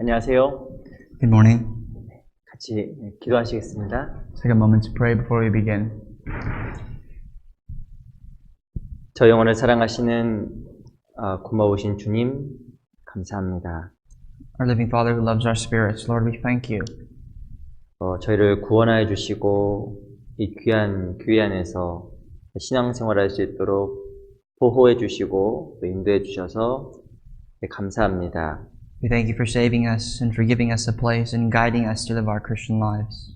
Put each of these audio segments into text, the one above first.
안녕하세요. Good morning. 같이 기도하시겠습니다. Take a moment to pray before we begin. 저 영혼을 사랑하시는 고마우신 주님, 감사합니다. Our living Father who loves our spirits, Lord, we thank you. 저희를 구원하여 주시고 이 귀한 교회 안에서 신앙생활할 수 있도록 보호해 주시고 또 인도해 주셔서 감사합니다. We thank you for saving us and for giving us a place and guiding us to live our Christian lives.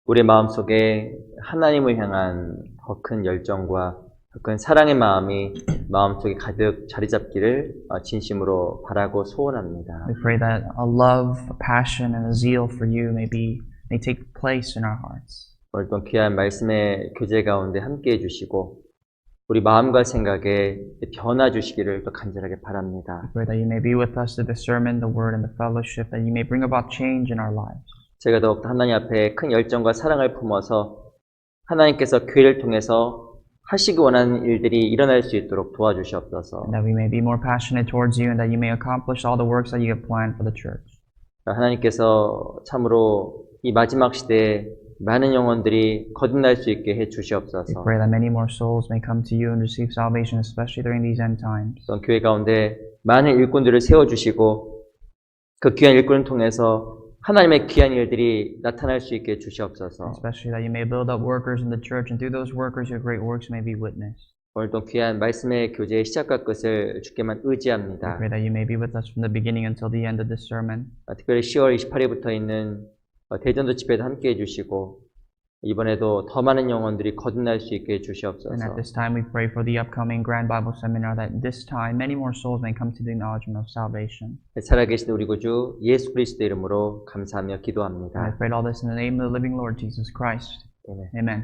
우리 마음속에 하나님을 향한 더 큰 열정과 더 큰 사랑의 마음이 마음속에 가득 자리 잡기를 진심으로 바라고 소원합니다. We pray that a love, a passion, and a zeal for you may take place in our hearts. 오늘도 귀한 말씀의 교제 가운데 함께해 주시고 우리 마음과 생각에 변화 주시기를 또 간절하게 바랍니다. We pray that you may be with us through the sermon, the word, and the fellowship, that you may bring about change in our lives. 제가 더욱더 하나님 앞에 큰 열정과 사랑을 품어서 하나님께서 교회를 통해서 하시기 원하는 일들이 일어날 수 있도록 도와주시옵소서. And that we may be more passionate towards you and that you may accomplish all the works that you have planned for the church. 하나님께서 참으로 이 마지막 시대에 많은 영혼들이 거듭날 수 있게 해 We 주시옵소서. pray that many more souls may come to you and receive salvation, especially during these end times. 또 교회 가운데 많은 일꾼들을 세워주시고 그 귀한 일꾼을 통해서 하나님의 귀한 일들이 나타날 수 있게 해 주시옵소서. Especially that you may build up workers in the church, and through those workers your great works may be witnessed. 오늘도 귀한 말씀의 교제의 시작과 끝을 주께만 We 의지합니다. pray that you may be with us from the beginning until the end of this sermon. 특별히 10월 28일부터 있는 대전도 집회도 함께 해주시고 이번에도 더 많은 영혼들이 거듭날 수 있게 And 해주시옵소서. at this time we pray for the upcoming Grand Bible Seminar, that this time many more souls may come to the acknowledgement of salvation. 살아계신 우리 구주 예수 그리스도 이름으로 감사하며 And I 기도합니다. pray all this in the name of the living Lord Jesus Christ. 아멘. Amen.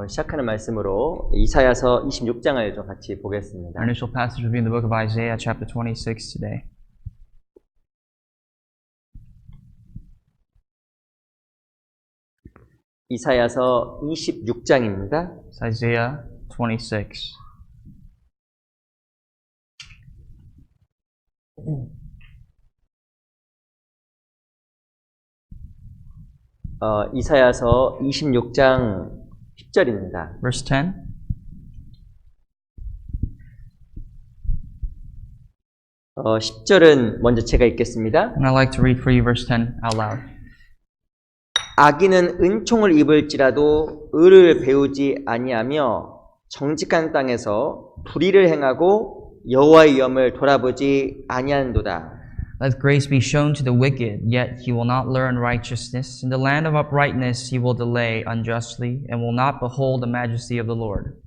시작하는 말씀으로 이사야서 26장을 좀 같이 보겠습니다. Our initial passage will be in the book of Isaiah, chapter 26 today. 이사야서 26장입니다. It's Isaiah 26. 이사야서 26장 10절입니다. Verse 10. 10절은 먼저 제가 읽겠습니다. And I'd like to read for you verse 10 out loud. 악인은 은총을 입을지라도 의를 배우지 아니하며 정직한 땅에서 불의를 행하고 여호와의 위엄을 돌아보지 아니하는도다. Let grace be shown to the wicked, yet he will not learn righteousness. In the land of uprightness he will delay unjustly, and will not behold the majesty of the Lord.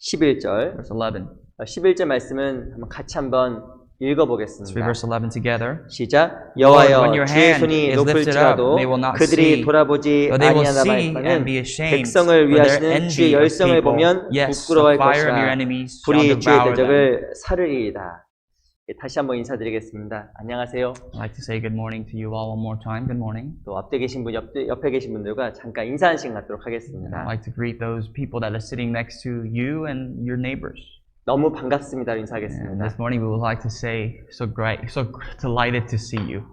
11절. Verse 11. 11절 말씀은 같이 한번 Let's read 읽어보겠습니다. verse 11 together. 시작. Lord, when 여호와여 your 주의 hand 손이 is lifted up, 높을지라도 they will not 그들이 see, 돌아보지 but they will 아니하나 see 말바는 and be ashamed 백성을 for their 위하시는 주의 envy of 열성을 people. 보면 Yes, the 부끄러워할 fire of your 것이라 enemies shall 불이 주의 devour them. 대적을 사르리이다. 다시 한번 인사드리겠습니다. 안녕하세요. I'd like to say good morning to you all one more time. Good morning. 또 앞에 계신 분, 옆에 계신 분들과 잠깐 인사 한 시간 갖도록 하겠습니다. I'd like to greet those people that are sitting next to you and your neighbors. 너무 반갑습니다. And 인사하겠습니다. this morning we would like to say, so delighted to see you.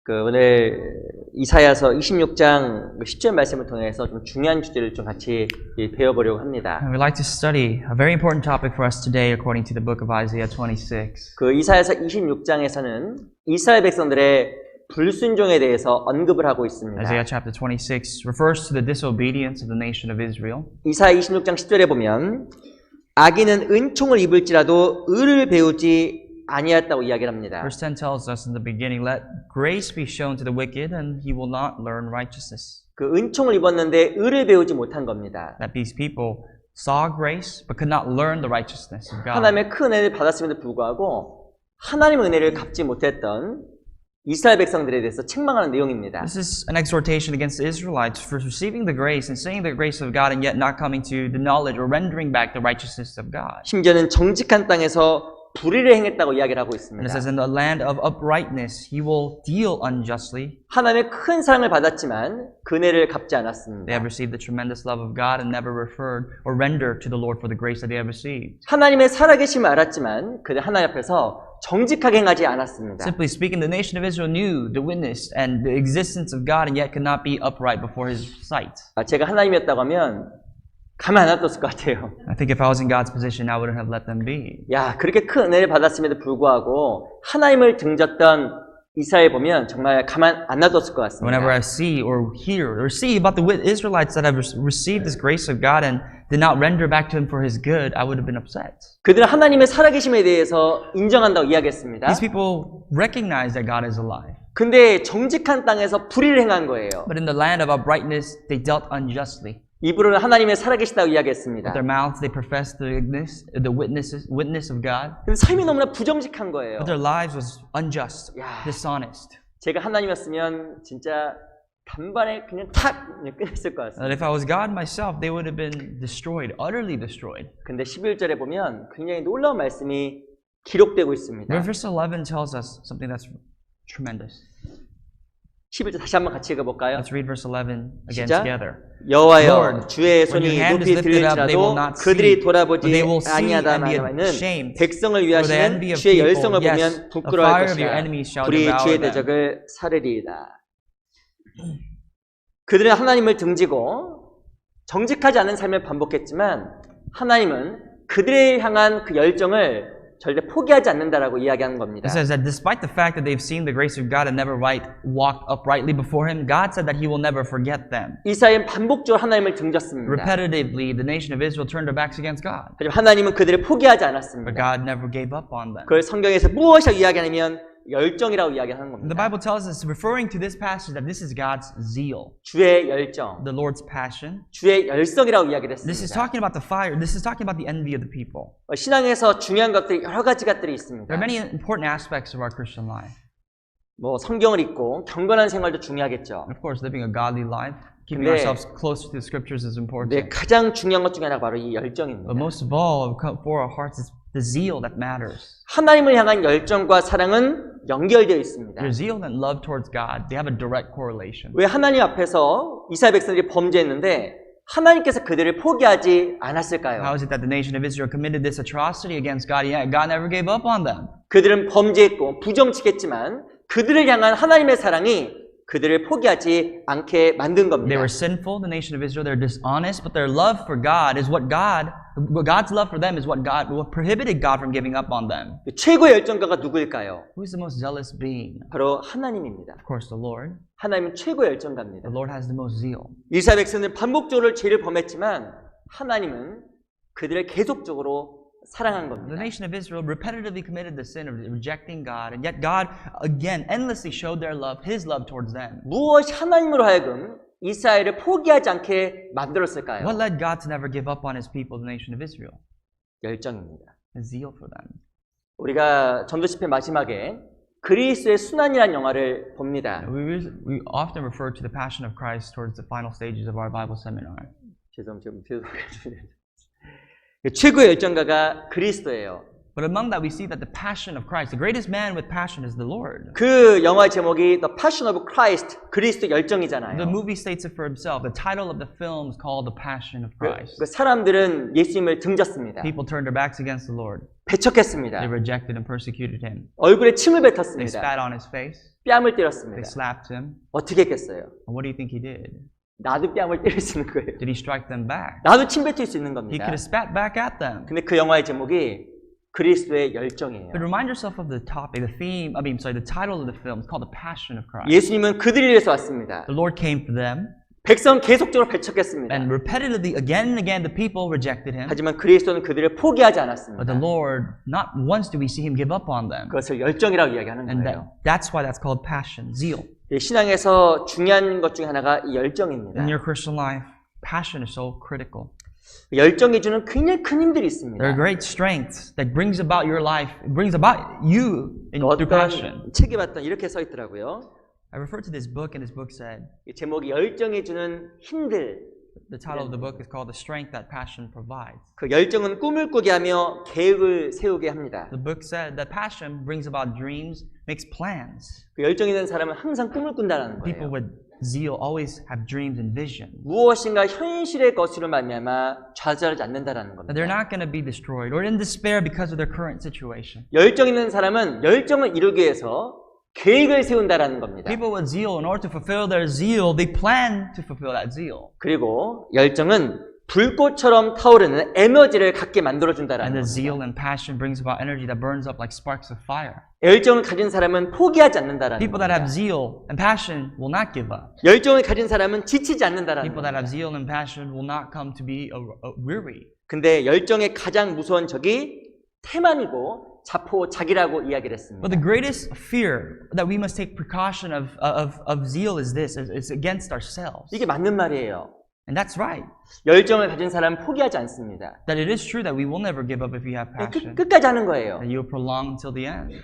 오늘 이사야서 26장 10절 말씀을 통해서 좀 중요한 주제를 좀 같이 배워보려고 합니다. And we'd like to study a very important topic for us today according to the book of Isaiah 26. 이사야서 26장에서는 이스라엘 백성들의 불순종에 대해서 언급을 하고 있습니다. Isaiah chapter 26 refers to the disobedience of the nation of Israel. 이사야 26장 10절에 보면 악인은 은총을 입을지라도 의를 배우지 아니했다고 이야기를 합니다. Verse 10 tells us in the beginning, let grace be shown to the wicked, and he will not learn righteousness. 은총을 입었는데 의를 배우지 못한 겁니다. That these people saw grace, but could not learn the righteousness of God. 하나님의 큰 은혜를 받았음에도 불구하고 하나님의 은혜를 갚지 못했던 이스라엘 백성들에 대해서 책망하는 내용입니다. This is an exhortation against the Israelites for receiving the grace and saying the grace of God and yet not coming to the knowledge or rendering back the righteousness of God. 심지어는 정직한 땅에서 불의를 행했다고 이야기를 하고 And 있습니다. it says, in the land of uprightness, he will deal unjustly. 하나님의 큰 사랑을 받았지만 그네를 갚지 They 않았습니다. have received the tremendous love of God and never referred or rendered to the Lord for the grace that they have received. 하나님의 살아계심을 알았지만 그들 하나님 앞에서 정직하게 행하지 않았습니다. Simply speaking, the nation of Israel knew the witness and the existence of God and yet could not be upright before his sight. 제가 하나님이었다고 하면 가만 안 놔뒀을 것 같아요. I think if I was in God's position, I wouldn't have let them be. 야, 그렇게 큰 은혜를 받았음에도 불구하고 하나님을 등졌던 이스라엘 보면 정말 가만 안 놔뒀을 것 Whenever 같습니다. I see or hear or see about the Israelites that have received this grace of God and did not render back to Him for His good, I would have been upset. 그들은 하나님의 살아계심에 대해서 인정한다고 이야기했습니다. These people recognize that God is alive. 근데 정직한 땅에서 불의를 행한 거예요. But in the land of uprightness, they dealt unjustly. 입으로는 하나님의 살아계시다고 With 이야기했습니다. their mouths, they professed the witness of God. 근데 삶이 너무나 부정직한 거예요. But their lives was unjust, 야. dishonest. 제가 하나님이었으면 진짜 단번에 그냥 탁 끝냈을 것 같습니다. And if I was God myself, they would have been destroyed, utterly destroyed. 근데 11절에 보면 굉장히 놀라운 말씀이 기록되고 있습니다. Verse 11 tells us something that's tremendous. 11절 다시 한번 같이 읽어볼까요? Let's read verse 11 again 시작. together. 여호와여 Lord, 주의 when 손이 your hand is 높이 lifted up, they will 들릴지라도 not 그들이 see, but 돌아보지 they will see and be 아니하다마는 ashamed. 백성을 For the 위하시는 envy of 주의 people, 열성을 yes, 보면 the 부끄러워할 fire of your 것이라 enemies shall 불이 devour 주의 them. 대적을 사르리이다. 그들은 하나님을 등지고 정직하지 않은 삶을 반복했지만 하나님은 그들을 향한 그 열정을 절대 포기하지 않는다라고 이야기하는 겁니다. It says that despite the fact that they've seen the grace of God and never walked uprightly before Him, God said that He will never forget them. 이스라엘은 반복적으로 하나님을 등졌습니다. Repetitively, the nation of Israel turned their backs against God. 하지만 하나님은 그들을 포기하지 But 않았습니다. God never gave up on them. 그걸 성경에서 무엇이라고 이야기하냐면 열정이라고 이야기하는 The 겁니다. Bible tells us, referring to this passage, that this is God's zeal, 주의 열정, the Lord's passion. 주의 열성이라고 이야기를 This is 했습니다. talking about the fire. This is talking about the envy of the people. 신앙에서 중요한 것들이 여러 가지 것들이 있습니다. There are many important aspects of our Christian life. 뭐 성경을 읽고 경건한 생활도 중요하겠죠. Of course, living a godly life, keeping 근데 ourselves close to the Scriptures is important. 근데 가장 중요한 것 중에 하나가 바로 이 열정입니다. But most of all, for our hearts, is the zeal that matters. 하나님을 향한 열정과 사랑은 연결되어 있습니다. Your zeal and love towards God, they have a direct correlation. 왜 하나님 앞에서 이스라엘 백성들이 범죄했는데 하나님께서 그들을 포기하지 How 않았을까요? is it that the nation of Israel committed this atrocity against God, yet God never gave up on them? 그들은 범죄했고 부정직했지만 그들을 향한 하나님의 사랑이 그들을 포기하지 않게 만든 겁니다. They were sinful, the nation of Israel. They're dishonest, but their love for God is God's love for them is what prohibited God from giving up on them. 최고의 열정가가 누구일까요? Who is the most zealous being? 바로 하나님입니다. Of course, the Lord. 하나님은 최고의 열정가입니다. The Lord has the most zeal. 이스라엘 백성들은 반복적으로 죄를 범했지만 하나님은 그들을 계속적으로 사랑한 The 겁니다. nation of Israel repetitively committed the sin of rejecting God, and yet God again endlessly showed His love towards them. 무엇이 하나님으로 하여금 이스라엘을 포기하지 않게 만들었을까요? What led God to never give up on His people, the nation of Israel? 열정입니다. His zeal for them. 우리가 전도집회 마지막에 그리스의 순환이라는 영화를 봅니다. We often refer to the Passion of Christ towards the final stages of our Bible seminar. 죄송해요. 최고의 열정가가 그리스도예요. But among that, we see that the passion of Christ, the greatest man with passion, is the Lord. 그 영화의 제목이 The Passion of Christ, 그리스도 열정이잖아요. The movie states it for himself. The title of the film is called The Passion of Christ. 그 사람들은 예수님을 등졌습니다. People turned their backs against the Lord. 배척했습니다. They rejected and persecuted him. 얼굴에 침을 They 뱉었습니다. spat on his face. 뺨을 They 때렸습니다. slapped him. 어떻게 했겠어요? And what do you think he did? 나도 뺨을 때릴 수 있는 거예요. Did he strike them back? 나도 침 뱉을 수 있는 He 겁니다. could have spat back at them. 근데 그 영화의 제목이 그리스도의 열정이에요. But remind yourself of the topic, the title of the film is called The Passion of Christ. 예수님은 그들을 위해서 왔습니다. The Lord came for them, 백성은 계속적으로 배척했습니다. and repetitively, again and again, the people rejected him. 하지만 그리스도는 그들을 포기하지 But 않았습니다. the Lord, not once do we see him give up on them. 그것을 열정이라고 이야기하는 And 거예요. that's why that's called passion, zeal. 신앙에서 중요한 것 중에 하나가 이 열정입니다. In your Christian life, passion is so critical. 열정이 주는 굉장히 큰 힘들이 There are 있습니다. great strengths that brings about your life, brings about you through passion. 어떤 책에 봤던 이렇게 써 있더라고요. I refer to this book, and this book said, 이 제목이 열정이 주는 힘들 The title of the book is called The Strength That Passion Provides. 그 열정은 꿈을 꾸게 하며 계획을 세우게 합니다. The book said that passion brings about dreams, makes plans. 그 열정 있는 사람은 항상 꿈을 꾼다는 People 거예요. with zeal always have dreams and vision. 무엇인가 현실의 것으로 말미암아 좌절하지 않는다라는 That they're 겁니다. not going to be destroyed or in despair because of their current situation. 열정 있는 사람은 열정을 이루기 위해서 계획을 세운다라는 겁니다. People with zeal, in order to fulfill their zeal, they plan to fulfill that zeal. 그리고 열정은 불꽃처럼 타오르는 에너지를 갖게 만들어준다라는 And the 겁니다. zeal and passion brings about energy that burns up like sparks of fire. 열정을 가진 사람은 포기하지 않는다라는 People that have 겁니다. zeal and passion will not give up. 열정을 가진 사람은 지치지 않는다라는 People that 겁니다. have zeal and passion will not come to be weary. 근데 열정의 가장 무서운 적이 태만이고 자포자기라고 이야기를 했습니다. But the greatest fear that we must take precaution of zeal is this, is against ourselves. 이게 맞는 말이에요. And that's right. 열정을 가진 사람은 포기하지 않습니다. That it is true that we will never give up if we have passion. 끝까지 하는 거예요. That you will prolong until the end.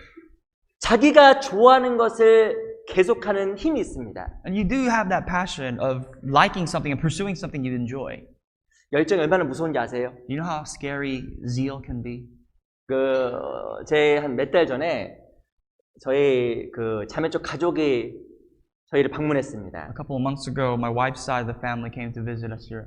자기가 좋아하는 것을 계속하는 힘이 있습니다. And you do have that passion of liking something and pursuing something you enjoy. 열정이 얼마나 무서운지 아세요? You know how scary zeal can be? 제 한 몇 달 전에 저희 그 자매쪽 가족이 저희를 방문했습니다. A couple of months ago, my wife's side of the family came to visit us here.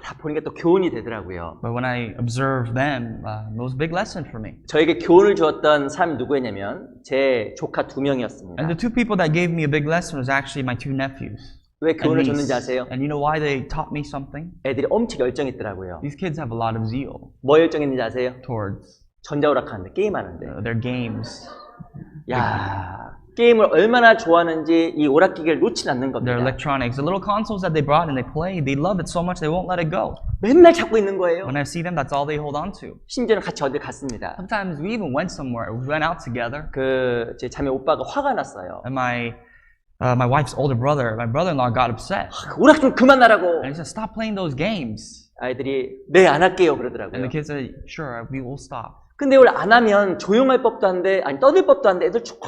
다 보니까 또 교훈이 되더라고요. But when I observed them, it was a big lesson for me. 저에게 교훈을 주었던 사람이 누구였냐면 제 조카 2명이었습니다. And the two people that gave me a big lesson was actually my two nephews. 왜 And 교훈을 niece. 줬는지 아세요? And you know why they taught me something? 애들이 엄청 열정이 있더라고요. These kids have a lot of zeal 뭐 열정이 있는지 아세요? towards 전자오락하는데 게임하는데. their games, 야, 게임을 얼마나 좋아하는지 이 오락기계를 놓지 않는 their 겁니다. electronics, the little consoles that they brought and they play. They love it so much they won't let it go. 맨날 잡고 있는 거예요. When I see them, that's all they hold on to. 심지어는 같이 어디 갔습니다. Sometimes we even went somewhere. We went out together, 제 자매 오빠가 화가 났어요. and my wife's older brother, my brother-in-law, got upset. 오락 좀 그만하라고. And he said, "Stop playing those games." 아이들이 네, 안 할게요 And 그러더라고요. the kids said, "Sure, we will stop." 근데 이걸 안 하면 조용할 법도 한데 아니 떠들 법도 한데 애들 쭉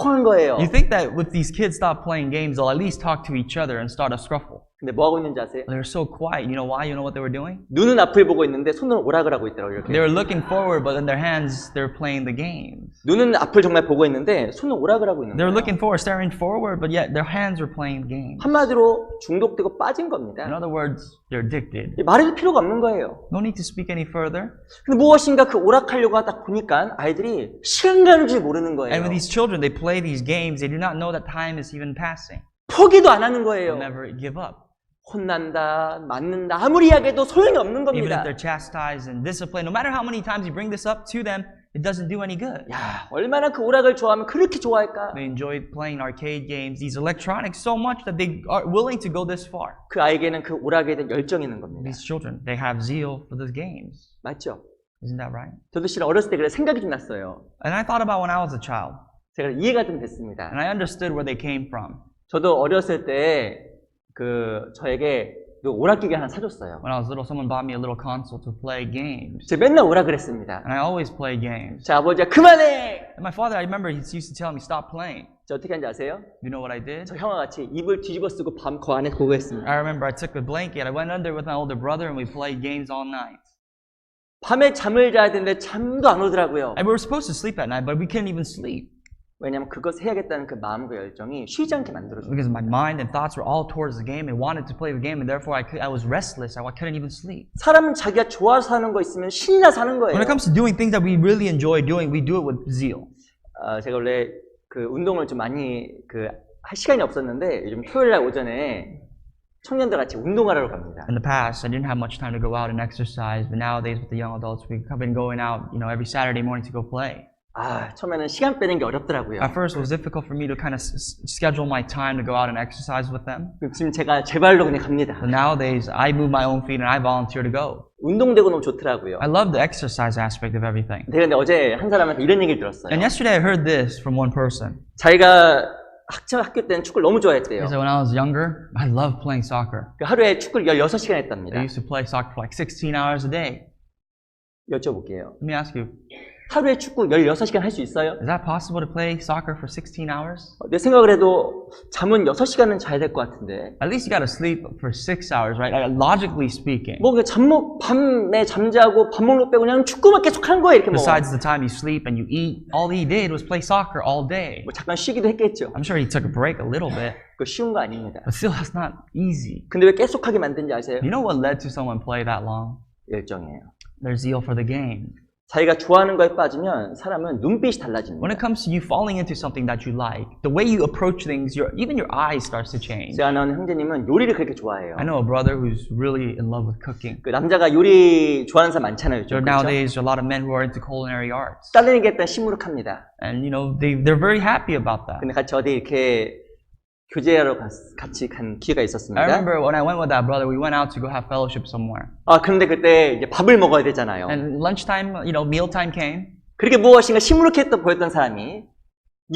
하는 거예요. You think that with these kids stop playing games, they'll at least talk to each other and start a scuffle. 근데 뭐 하고 있는지 아세요? They're so quiet. You know why? You know what they were doing? 눈은 앞을 보고 있는데 손은 오락을 하고 있더라고요. They 이렇게. were looking forward, but in their hands, they're playing the games. 눈은 앞을 정말 보고 있는데 손은 오락을 하고 있는 They're 거예요. looking forward, staring forward, but yet their hands are playing games. 한마디로 중독되고 빠진 In 겁니다. other words, they're addicted. 말해줄 필요가 없는 거예요. No need to speak any further. 근데 무엇인가 그 오락하려고 하다 보니까 아이들이 시간 가는 줄 모르는 거예요. And with these children, they play these games, they do not know that time is even passing. 포기도 안 하는 They'll 거예요. never give up. 혼난다, 맞는다, 아무리 이야기해도 소용이 없는 Even 겁니다. if they're chastised and disciplined, no matter how many times you bring this up to them, it doesn't do any good. 야, 얼마나 그 오락을 좋아하면 그렇게 좋아할까? They enjoy playing arcade games, these electronics so much that they are willing to go this far. 그 아이에게는 그 오락에 대한 열정이 있는 겁니다. These children, they have zeal for these games. 맞죠? Isn't that right? 저도 실은 어렸을 때 그래 생각이 좀 났어요. And I thought about when I was a child, 제가 이해가 좀 됐습니다. and I understood where they came from. 저도 어렸을 때 저에게 그 오락기계 하나 사줬어요. When I was little, someone bought me a little console to play games. 제가 맨날 오락을 했습니다. And I always play games. 제 아버지가 그만해! And my father, I remember he used to tell me, stop playing. 저 어떻게 하는지 아세요? You know what I did? 저 형과 같이 이불 뒤집어 쓰고 밤 그 안에 보고 했습니다. I remember I took a blanket, I went under with my older brother, and we played games all night. 밤에 잠을 자야 되는데 잠도 안 오더라고요. And we were supposed to sleep at night, but we couldn't even sleep. 왜냐하면 그것 해야겠다는 그 마음과 열정이 쉬지 않게 만들어줘요. Because my mind and thoughts were all towards the game and wanted to play the game, and therefore I was restless. I couldn't even sleep. 사람은 자기가 좋아서 하는 거 있으면 신나서 하는 거예요. When it comes to doing things that we really enjoy doing, we do it with zeal. 제가 원래 그 운동을 좀 많이 할 시간이 없었는데 요즘 토요일 날 오전에 청년들 같이 운동하러 갑니다. In the past, I didn't have much time to go out and exercise, but nowadays with the young adults, we've been going out, every Saturday morning to go play. 처음에는 시간 빼는 게 어렵더라고요. At first, it was difficult for me to kind of schedule my time to go out and exercise with them. 지금 제가 제 발로 그냥 갑니다. But nowadays, I move my own feet and I volunteer to go. 운동되고 너무 좋더라고요. I love the exercise aspect of everything. 근데 어제 한 사람한테 이런 얘기를 들었어요. And yesterday, I heard this from one person. 자기가 학교 때는 축구를 너무 좋아했대요. He said, when I was younger, I loved playing soccer. 하루에 축구를 16시간 했답니다. I used to play soccer for like 16 hours a day. 여쭤볼게요. Let me ask you, 하루에 축구 16시간 할 수 있어요? Is that possible to play soccer for 16 hours? 내 생각을 해도 잠은 6시간은 자야 될 것 같은데. At least you got to sleep for 6 hours, right? Logically speaking. 뭐 그냥 밤에 잠자고 밥 먹는 거 빼고 그냥 축구만 계속 하는 거예요, 이렇게 뭐. Besides the time you sleep and you eat, all he did was play soccer all day. 뭐 잠깐 쉬기도 했겠죠. I'm sure he took a break a little bit, 그거 쉬운 거 아닙니다. but still that's not easy. 근데 왜 계속하게 만든지 아세요? You know what led to someone play that long? 열정이에요. Their zeal for the game. 자기가 좋아하는 거에 빠지면 사람은 눈빛이 달라집니다. When it comes to you falling into something that you like, the way you approach things, even your eyes starts to change. 제가 아는 형제님은 요리를 그렇게 좋아해요. I know a brother who's really in love with cooking. 그 남자가 요리 좋아하는 사람 많잖아요. So 요즘, 그렇죠? nowadays, there are a lot of men who are into culinary arts. 딸내미가 일단 시무룩합니다. And, you know, they're very happy about that. 근데 같이 어디 이렇게 교제하러 같이 간 기회가 I 있었습니다. remember when I went with that brother, we went out to go have fellowship somewhere. 그런데 그때 이제 밥을 먹어야 되잖아요. And lunchtime, you know, mealtime came. 그렇게 무엇인가 시무룩해 보였던 사람이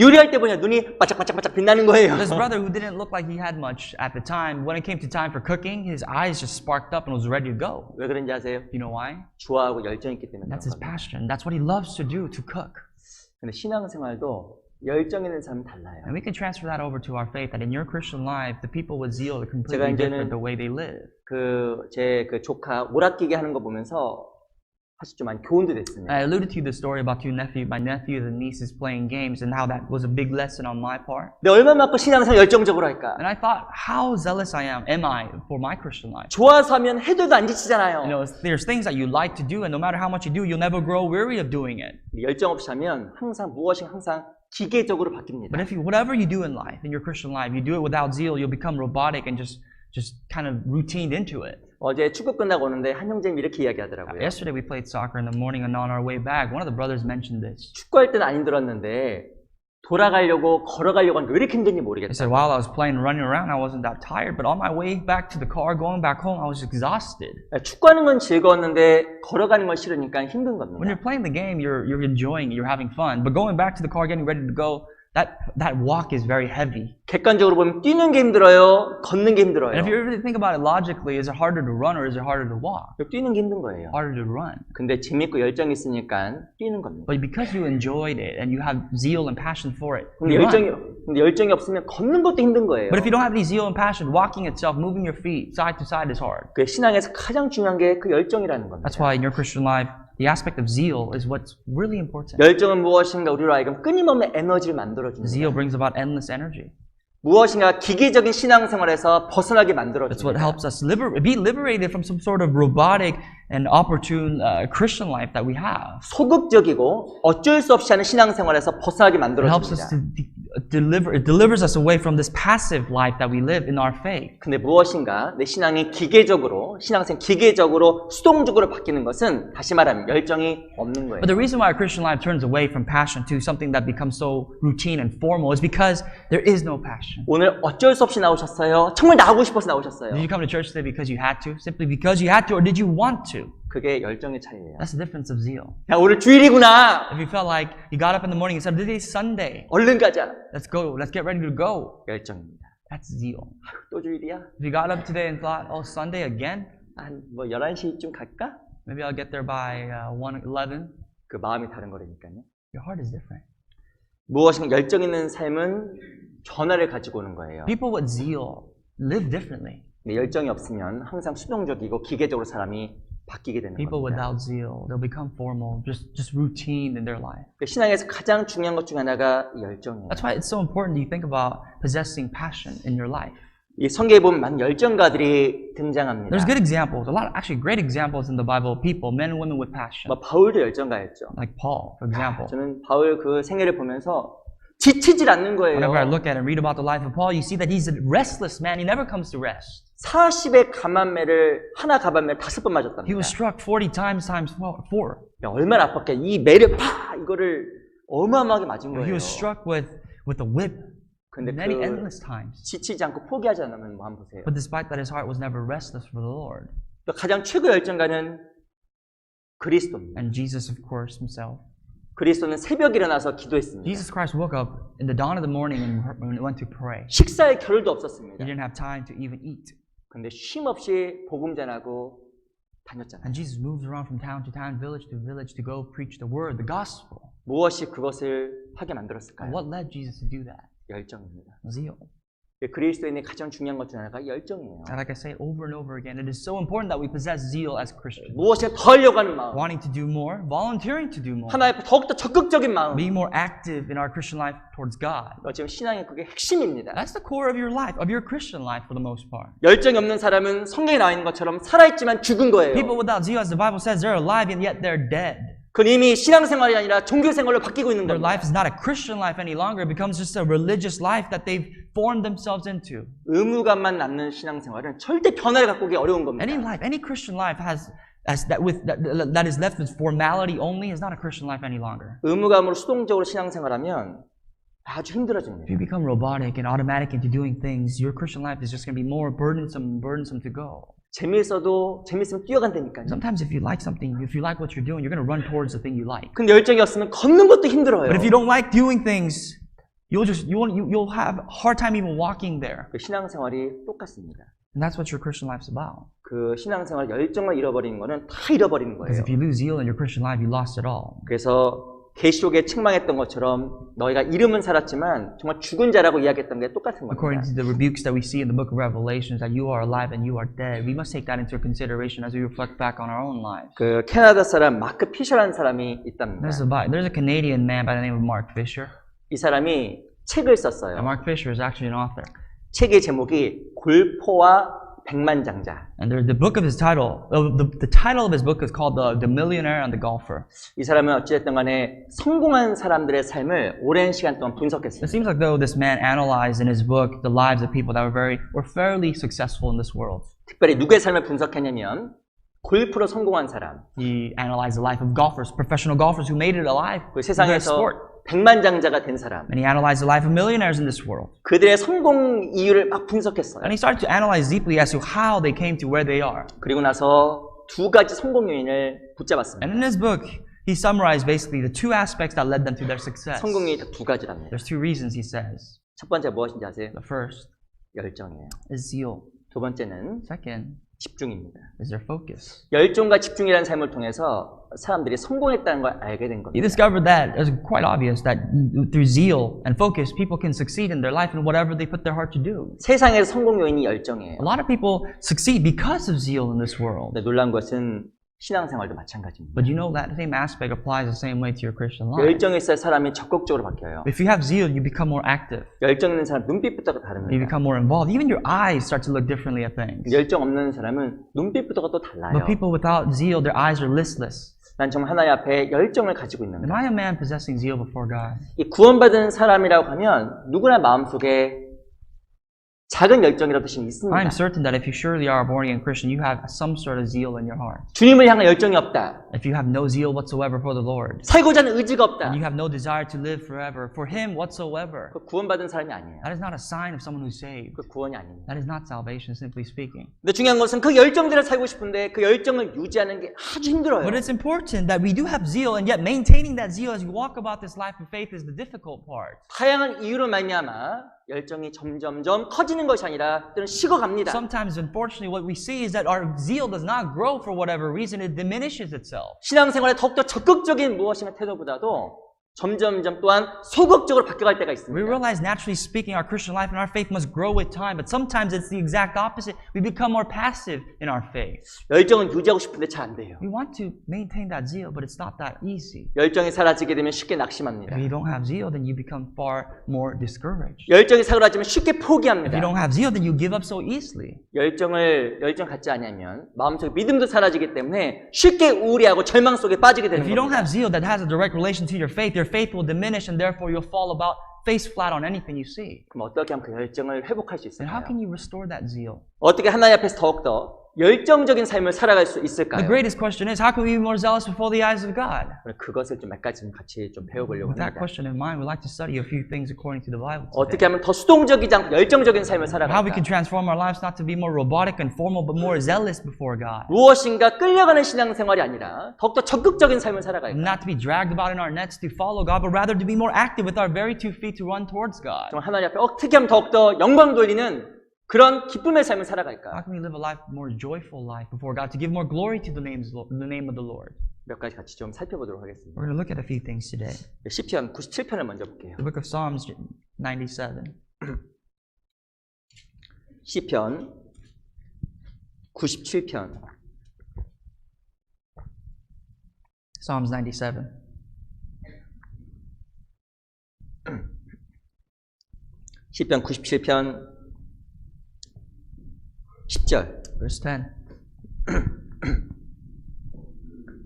요리할 때 보니 눈이 반짝반짝반짝 빛나는 거예요. This brother who didn't look like he had much at the time, when it came to time for cooking, his eyes just sparked up and was ready to go. 왜 그런지 아세요? You know why? 좋아하고 열정 있기 때문에. That's his passion. That's what he loves to do, to cook. 근데 신앙생활도 열정 있는 사람은 달라요. And we can transfer that over to our faith, that in your Christian life, the people with zeal are 제가 completely different 이제는 the way they live. 제 조카 오락기계 하는 거 보면서 사실 좀 많이 교훈도 됐습니다. I alluded to you the story about my nephew and nieces playing games and how that was a big lesson on my part. 내가 얼마만큼 신앙생활 열정적으로 할까? And I thought, how zealous am I for my Christian life? 좋아서 하면 해도 안 지치잖아요. You know, there's things that you like to do, and no matter how much you do, you'll never grow weary of doing it. 열정 없이 하면 항상 무엇인가 항상 기계적으로 바뀝니다. But if whatever you do in life, in your Christian life, you do it without zeal, you'll become robotic and just kind of routined into it. 어제 축구 끝나고 오는데 한 형제님이 이렇게 이야기하더라고요. Yesterday we played soccer in the morning, and on our way back, one of the brothers mentioned this. 축구할 때는 안 힘들었는데 돌아가려고 걸어가려고 하는 게 왜 이렇게 힘든지 He 모르겠다. said, while I was playing and running around, I wasn't that tired, but on my way back to the car, going back home, I was exhausted. 축구하는 건 즐거웠는데 걸어가는 건 싫으니까 힘든 When 겁니다. you're playing the game, you're enjoying it, you're having fun, but going back to the car, getting ready to go, that walk is very heavy. 객관적으로 보면 뛰는 게 힘들어요, 걷는 게 힘들어요. And if you really think about it logically, is it harder to run or is it harder to walk? 뛰는 게 힘든 거예요. Harder to run. 근데 재밌고 열정이 있으니까 뛰는 겁니다. But because you enjoyed it and you have zeal and passion for it, 근데 you run. 열정이 없으면 걷는 것도 힘든 거예요. But if you don't have any zeal and passion, walking itself, moving your feet side to side is hard. 그 신앙에서 가장 중요한 게 그 열정이라는 겁니다. That's why in your Christian life, the aspect of zeal is what's really important. 열정은 무엇인가 우리로 하여금 끊임없는 에너지를 만들어줍니다. Zeal brings about endless energy. 무엇인가 기계적인 신앙생활에서 벗어나게 That's what 만들어줍니다. helps us be liberated from some sort of robotic and opportune Christian life that we have. 소극적이고 어쩔 수 없이 하는 신앙생활에서 벗어나게 It helps us 만들어줍니다. it delivers us away from this passive life that we live in our faith. 근데 무엇인가 내 신앙이 기계적으로 수동적으로 바뀌는 것은 다시 말하면 열정이 없는 거예요. But the reason why our Christian life turns away from passion to something that becomes so routine and formal is because there is no passion. 오늘 어쩔 수 없이 나오셨어요? 정말 나오고 싶어서 나오셨어요? Did you come to church today because you had to? Simply because you had to, or did you want to? 그게 열정의 차이예요. That's the difference of zeal. 야, 오늘 주일이구나. If you felt like you got up in the morning and said, "Today's Sunday. 얼른 가자. Let's go. Let's get ready to go." 열정입니다. That's zeal. 또 주일이야? If you got up today and thought, "Oh, Sunday again? 한 11시쯤 갈까? Maybe I'll get there by 1:11." 그 마음이 다른 거라니까요. Your heart is different. 무엇인가 열정 있는 삶은 변화를 가지고 오는 거예요. People with zeal live differently. 근데 열정이 없으면 항상 수동적이고 기계적으로 사람이 바뀌게 되는 People 겁니다. without zeal, they'll become formal, just routine in their life. 신앙에서 가장 중요한 것 중 하나가 열정이에요. That's why it's so important you think about possessing passion in your life. 이 성경에 보면 많은 열정가들이 등장합니다. There's good examples, a lot, actually great examples in the Bible of people, men and women with passion. 뭐 바울도 열정가였죠. Like Paul, for example. 저는 바울 그 생애를 보면서 지치질 않는 거예요. Whenever I look at and read about the life of Paul, you see that he's a restless man. He never comes to rest. 40의 하나 가반매를 5번 He 맞았답니다. was struck 40 times 4. 야, 얼마나 아팠게 이 매를 이거를 어마어마하게 맞은 He 거예요. was struck with a whip 근데 many 그 endless times. 지치지 않고 포기하지 않으면 뭐 한번 보세요. But despite that, his heart was never restless for the Lord. 또 가장 최고 열정가는 그리스도입니다. And Jesus, of course, himself. 그리스도는 새벽에 일어나서 기도했습니다. Jesus Christ woke up in the dawn of the morning and went to pray. 식사의 겨를도 He 없었습니다. didn't have time to even eat. 근데 쉼 없이 복음 전하고 다녔잖아요. And Jesus moved around from town to town, village to go preach the word, the gospel. 무엇이 그것을 하게 And 만들었을까요? what led Jesus to do that? 열정입니다. Zeal. 그리스도인의 가장 중요한 것 중 하나가 열정이에요. And like I say over and over again, it is so important that we possess zeal as Christians. 무엇에 더 하려고 하는 마음, Wanting to do more, volunteering to do more, 하나님 앞에 더욱더 적극적인 마음. being more active in our Christian life towards God. 지금 신앙의 그게 핵심입니다. That's the core of your life, of your Christian life for the most part. 열정이 없는 사람은 성경에 나와 있는 것처럼 살아있지만 죽은 거예요. People without zeal, as the Bible says, they're alive and yet they're dead. 그건 이미 신앙생활이 아니라 종교생활로 바뀌고 있는 Their 겁니다. life is not a Christian life any longer. It becomes just a religious life that they've formed themselves into. 의무감만 남는 신앙생활은 절대 변화를 갖고 오기 어려운 겁니다. Any Christian life that is left with formality only is not a Christian life any longer. 의무감으로 수동적으로 신앙생활하면 아주 힘들어집니다. If you become robotic and automatic into doing things, your Christian life is just going to be more burdensome to go. 재밌으면 뛰어간다니까요. Sometimes if you like something, if you like what you're doing, you're going to run towards the thing you like. 근데 열정이 없으면 걷는 것도 힘들어요. But if you don't like doing things, you'll have a hard time even walking there. 그 신앙생활이 똑같습니다. And that's what your Christian life's about. 그 신앙생활 열정을 잃어버리는 거는 다 잃어버리는 Because 거예요. if you lose zeal in your Christian life, you lost it all. 그래서 계시록에 책망했던 것처럼 너희가 이름은 살았지만 정말 죽은 자라고 이야기했던 게 똑같은 According 겁니다. to the rebukes that we see in the book of Revelations, that you are alive and you are dead, we must take that into consideration as we reflect back on our own lives. 그 캐나다 사람 마크 피셔라는 사람이 있답니다. There's a Canadian man by the name of Mark Fisher. 이 사람이 책을 And 썼어요. Mark Fisher is actually an author. 책의 제목이 골포와 백만장자. And the book of his title, the title of his book is called The Millionaire and the Golfer. 이 사람은 어찌됐든 간에 성공한 사람들의 삶을 오랜 시간 동안 분석했어요. It seems like though this man analyzed in his book the lives of people that were fairly successful in this world. 특별히 누구의 삶을 분석했냐면 골프로 성공한 사람, He analyzed the life of golfers, professional golfers who made it alive 그 with their 세상에서 sport. 백만장자가 된 사람, And he analyzed the life of millionaires in this world. 그들의 성공 이유를 막 분석했어요. And he started to analyze deeply as to how they came to where they are. 그리고 나서 두 가지 성공 요인을 붙잡았습니다. And in his book, he summarized basically the two aspects that led them to their success. 성공 요인이 딱 두 가지랍니다. There's two reasons, he says. 첫 번째 무엇인지 아세요? The first 열정이에요. is zeal. 두 번째는 Second 집중입니다. is their focus. 열정과 집중이라는 삶을 통해서 사람들이 성공했다는 걸 알게 된 He 겁니다. discovered that it's quite obvious that through zeal and focus, people can succeed in their life in whatever they put their heart to do. 세상에서 성공 요인이 열정이에요. A lot of people succeed because of zeal in this world. 근데 놀란 것은 신앙생활도 마찬가지입니다. But you know that same aspect applies the same way to your Christian life. 열정이 있어야 사람이 적극적으로 바뀌어요. If you have zeal, you become more active. 열정 있는 사람 눈빛부터가 You 다릅니다. become more involved. Even your eyes start to look differently at things. 열정 없는 사람은 눈빛부터가 또 달라요. But people without zeal, their eyes are listless. 난 정말 하나님 앞에 열정을 가지고 Am 있는가? I a man possessing zeal before God? 이 구원받은 사람이라고 하면 누구나 마음속에 작은 열정이라도 지금 있습니다. I'm certain that if you surely are a born-again Christian, you have some sort of zeal in your heart. 주님을 향한 열정이 없다. If you have no zeal whatsoever for the Lord, 살고자 하는 의지가 없다. and you have no desire to live forever for Him whatsoever, 그 구원받은 사람이 아니에요. that is not a sign of someone who's saved. 그 구원이 아닙니다. That is not salvation, simply speaking. 근데 중요한 것은 그 열정대로 살고 싶은데 그 열정을 유지하는 게 아주 힘들어요. But it's important that we do have zeal, and yet maintaining that zeal as we walk about this life of faith is the difficult part. 다양한 이유로 말미암아 열정이 점점점 커지는 것이 아니라 때로는 식어갑니다. Sometimes, unfortunately, what we see is that our zeal does not grow for whatever reason, it diminishes itself. 신앙생활에 더욱더 적극적인 무엇인가 태도보다도 점점점 또한 소극적으로 바뀌어갈 때가 We 있습니다. realize, naturally speaking, our Christian life and our faith must grow with time, but sometimes it's the exact opposite. We become more passive in our faith. 열정은 유지하고 싶은데 잘 안 돼요. We want to maintain that zeal, but it's not that easy. 열정이 사라지게 되면 쉽게 낙심합니다. If you don't have zeal, then you become far more discouraged. 열정이 사라지면 쉽게 If 포기합니다. you don't have zeal, then you give up so easily. 열정 갖지 않으면 마음속에 믿음도 사라지기 때문에 쉽게 우울해하고 절망 속에 빠지게 되는 If you don't 겁니다. have zeal that has a direct relation to your faith will diminish, and therefore you'll fall about face flat on anything you see. 그럼 어떻게 하면 그 열정을 회복할 수 Then how 있을까요? can you restore that zeal? 어떻게 하나님 앞에서 더욱더 열정적인 삶을 살아갈 수 The 있을까요? greatest question is, how can we be more zealous before the eyes of God? 그것을 좀 몇 가지 좀 같이 좀 배워보려고 With that 합니다. question in mind, we'd like to study a few things according to the Bible 어떻게 today. 하면 더 수동적이지 않고 열정적인 삶을 How we 살아갈까? can transform our lives not to be more robotic and formal, but more zealous before God. 무엇인가 끌려가는 신앙생활이 아니라 더욱더 적극적인 삶을 살아갈까? Not to be dragged about in our nets to follow God, but rather to be more active with our very 2 feet to run towards God. 좀 하나님 앞에 어떻게 하면 더욱더 영광 돌리는 그런 기쁨의 삶을 살아갈까? How can we live a life, more joyful life before God, to give more glory to the name of the Lord? 몇 가지 같이 좀 살펴보도록 하겠습니다. We're going to look at a few things today. 시편 97편을 먼저 볼게요. The book of Psalms 97. 시편 97편 Psalms 97. 시편 97편 10절 Verse 10.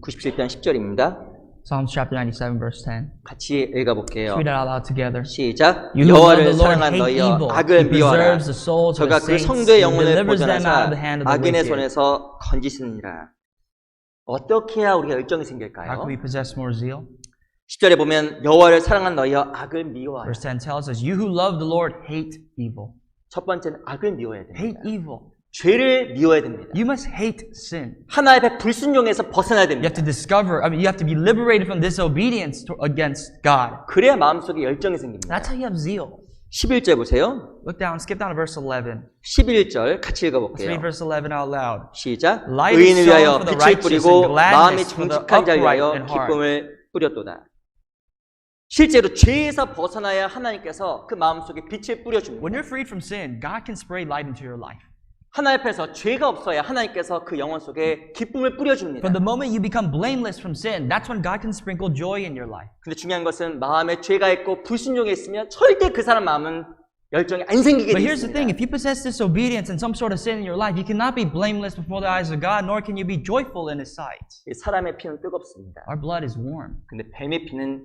97편 10절입니다. Psalms chapter 97, verse 10. 같이 읽어볼게요. Read it out loud together. 시작. You who love 여호와를 the Lord 사랑한 hate 너희여 evil. 악을 He 미워하라. preserves the souls of 저가 his 그 saints. 성도의 He 영혼을 delivers them out 보존하사 of the hand of the 악인의 wicked. 손에서 건지시니라. 어떻게 해야 우리가 열정이 How 생길까요? can we possess more zeal? 10절에 보면 여호와를 사랑한 너희여 악을 미워하라. Verse 10 tells us, you who love the Lord hate evil. 첫 번째는 악을 미워해야 됩니다. Hate evil. 죄를 미워해야 됩니다. You must hate sin. 하나의 앞에 불순종에서 벗어나야 You have 됩니다. to discover, you have to be liberated from disobedience against God. 그래야 마음속에 열정이 생깁니다. That's how you have zeal. 11절 보세요. Look down, skip down to verse 11. 11절 같이 Let's 읽어볼게요. read verse 11 out loud. 시작. Light is 의인을 sown 위하여 for the 빛을 righteous 뿌리고 and 마음이 gladness for the 정직한 자를 위하여 upright in heart. 기쁨을 뿌렸도다. 실제로 죄에서 벗어나야 하나님께서 그 마음속에 빛을 뿌려줍니다. When you're freed from sin, God can spray light into your life. 하나님 앞에서 죄가 없어야 하나님께서 그 영혼 속에 기쁨을 뿌려줍니다. From the moment you become blameless from sin, that's when God can sprinkle joy in your life. 근데 중요한 것은 마음에 죄가 있고 불순종에 있으면 절대 그 사람 마음은 열정이 안 생기게 But 되어 here's the thing, 있습니다. if you possess disobedience and some sort of sin in your life, you cannot be blameless before the eyes of God, nor can you be joyful in His sight. 이 사람의 피는 뜨겁습니다. Our blood is warm. 근데 뱀의 피는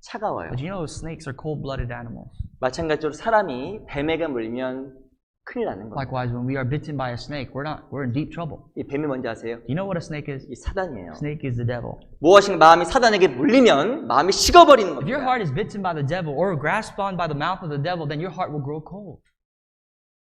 차가워요. But you know snakes are cold-blooded animals. 마찬가지로 사람이 뱀에게 물리면 큰일 나는 겁니다. Likewise, when we are bitten by a snake, we're in deep trouble. 이 뱀이 뭔지 아세요? Do you know what a snake is? 이 사단이에요. Snake is the devil. 무엇인가 마음이 사단에게 물리면 마음이 식어버리는 If your 겁니다. heart is bitten by the devil or grasped on by the mouth of the devil, then your heart will grow cold.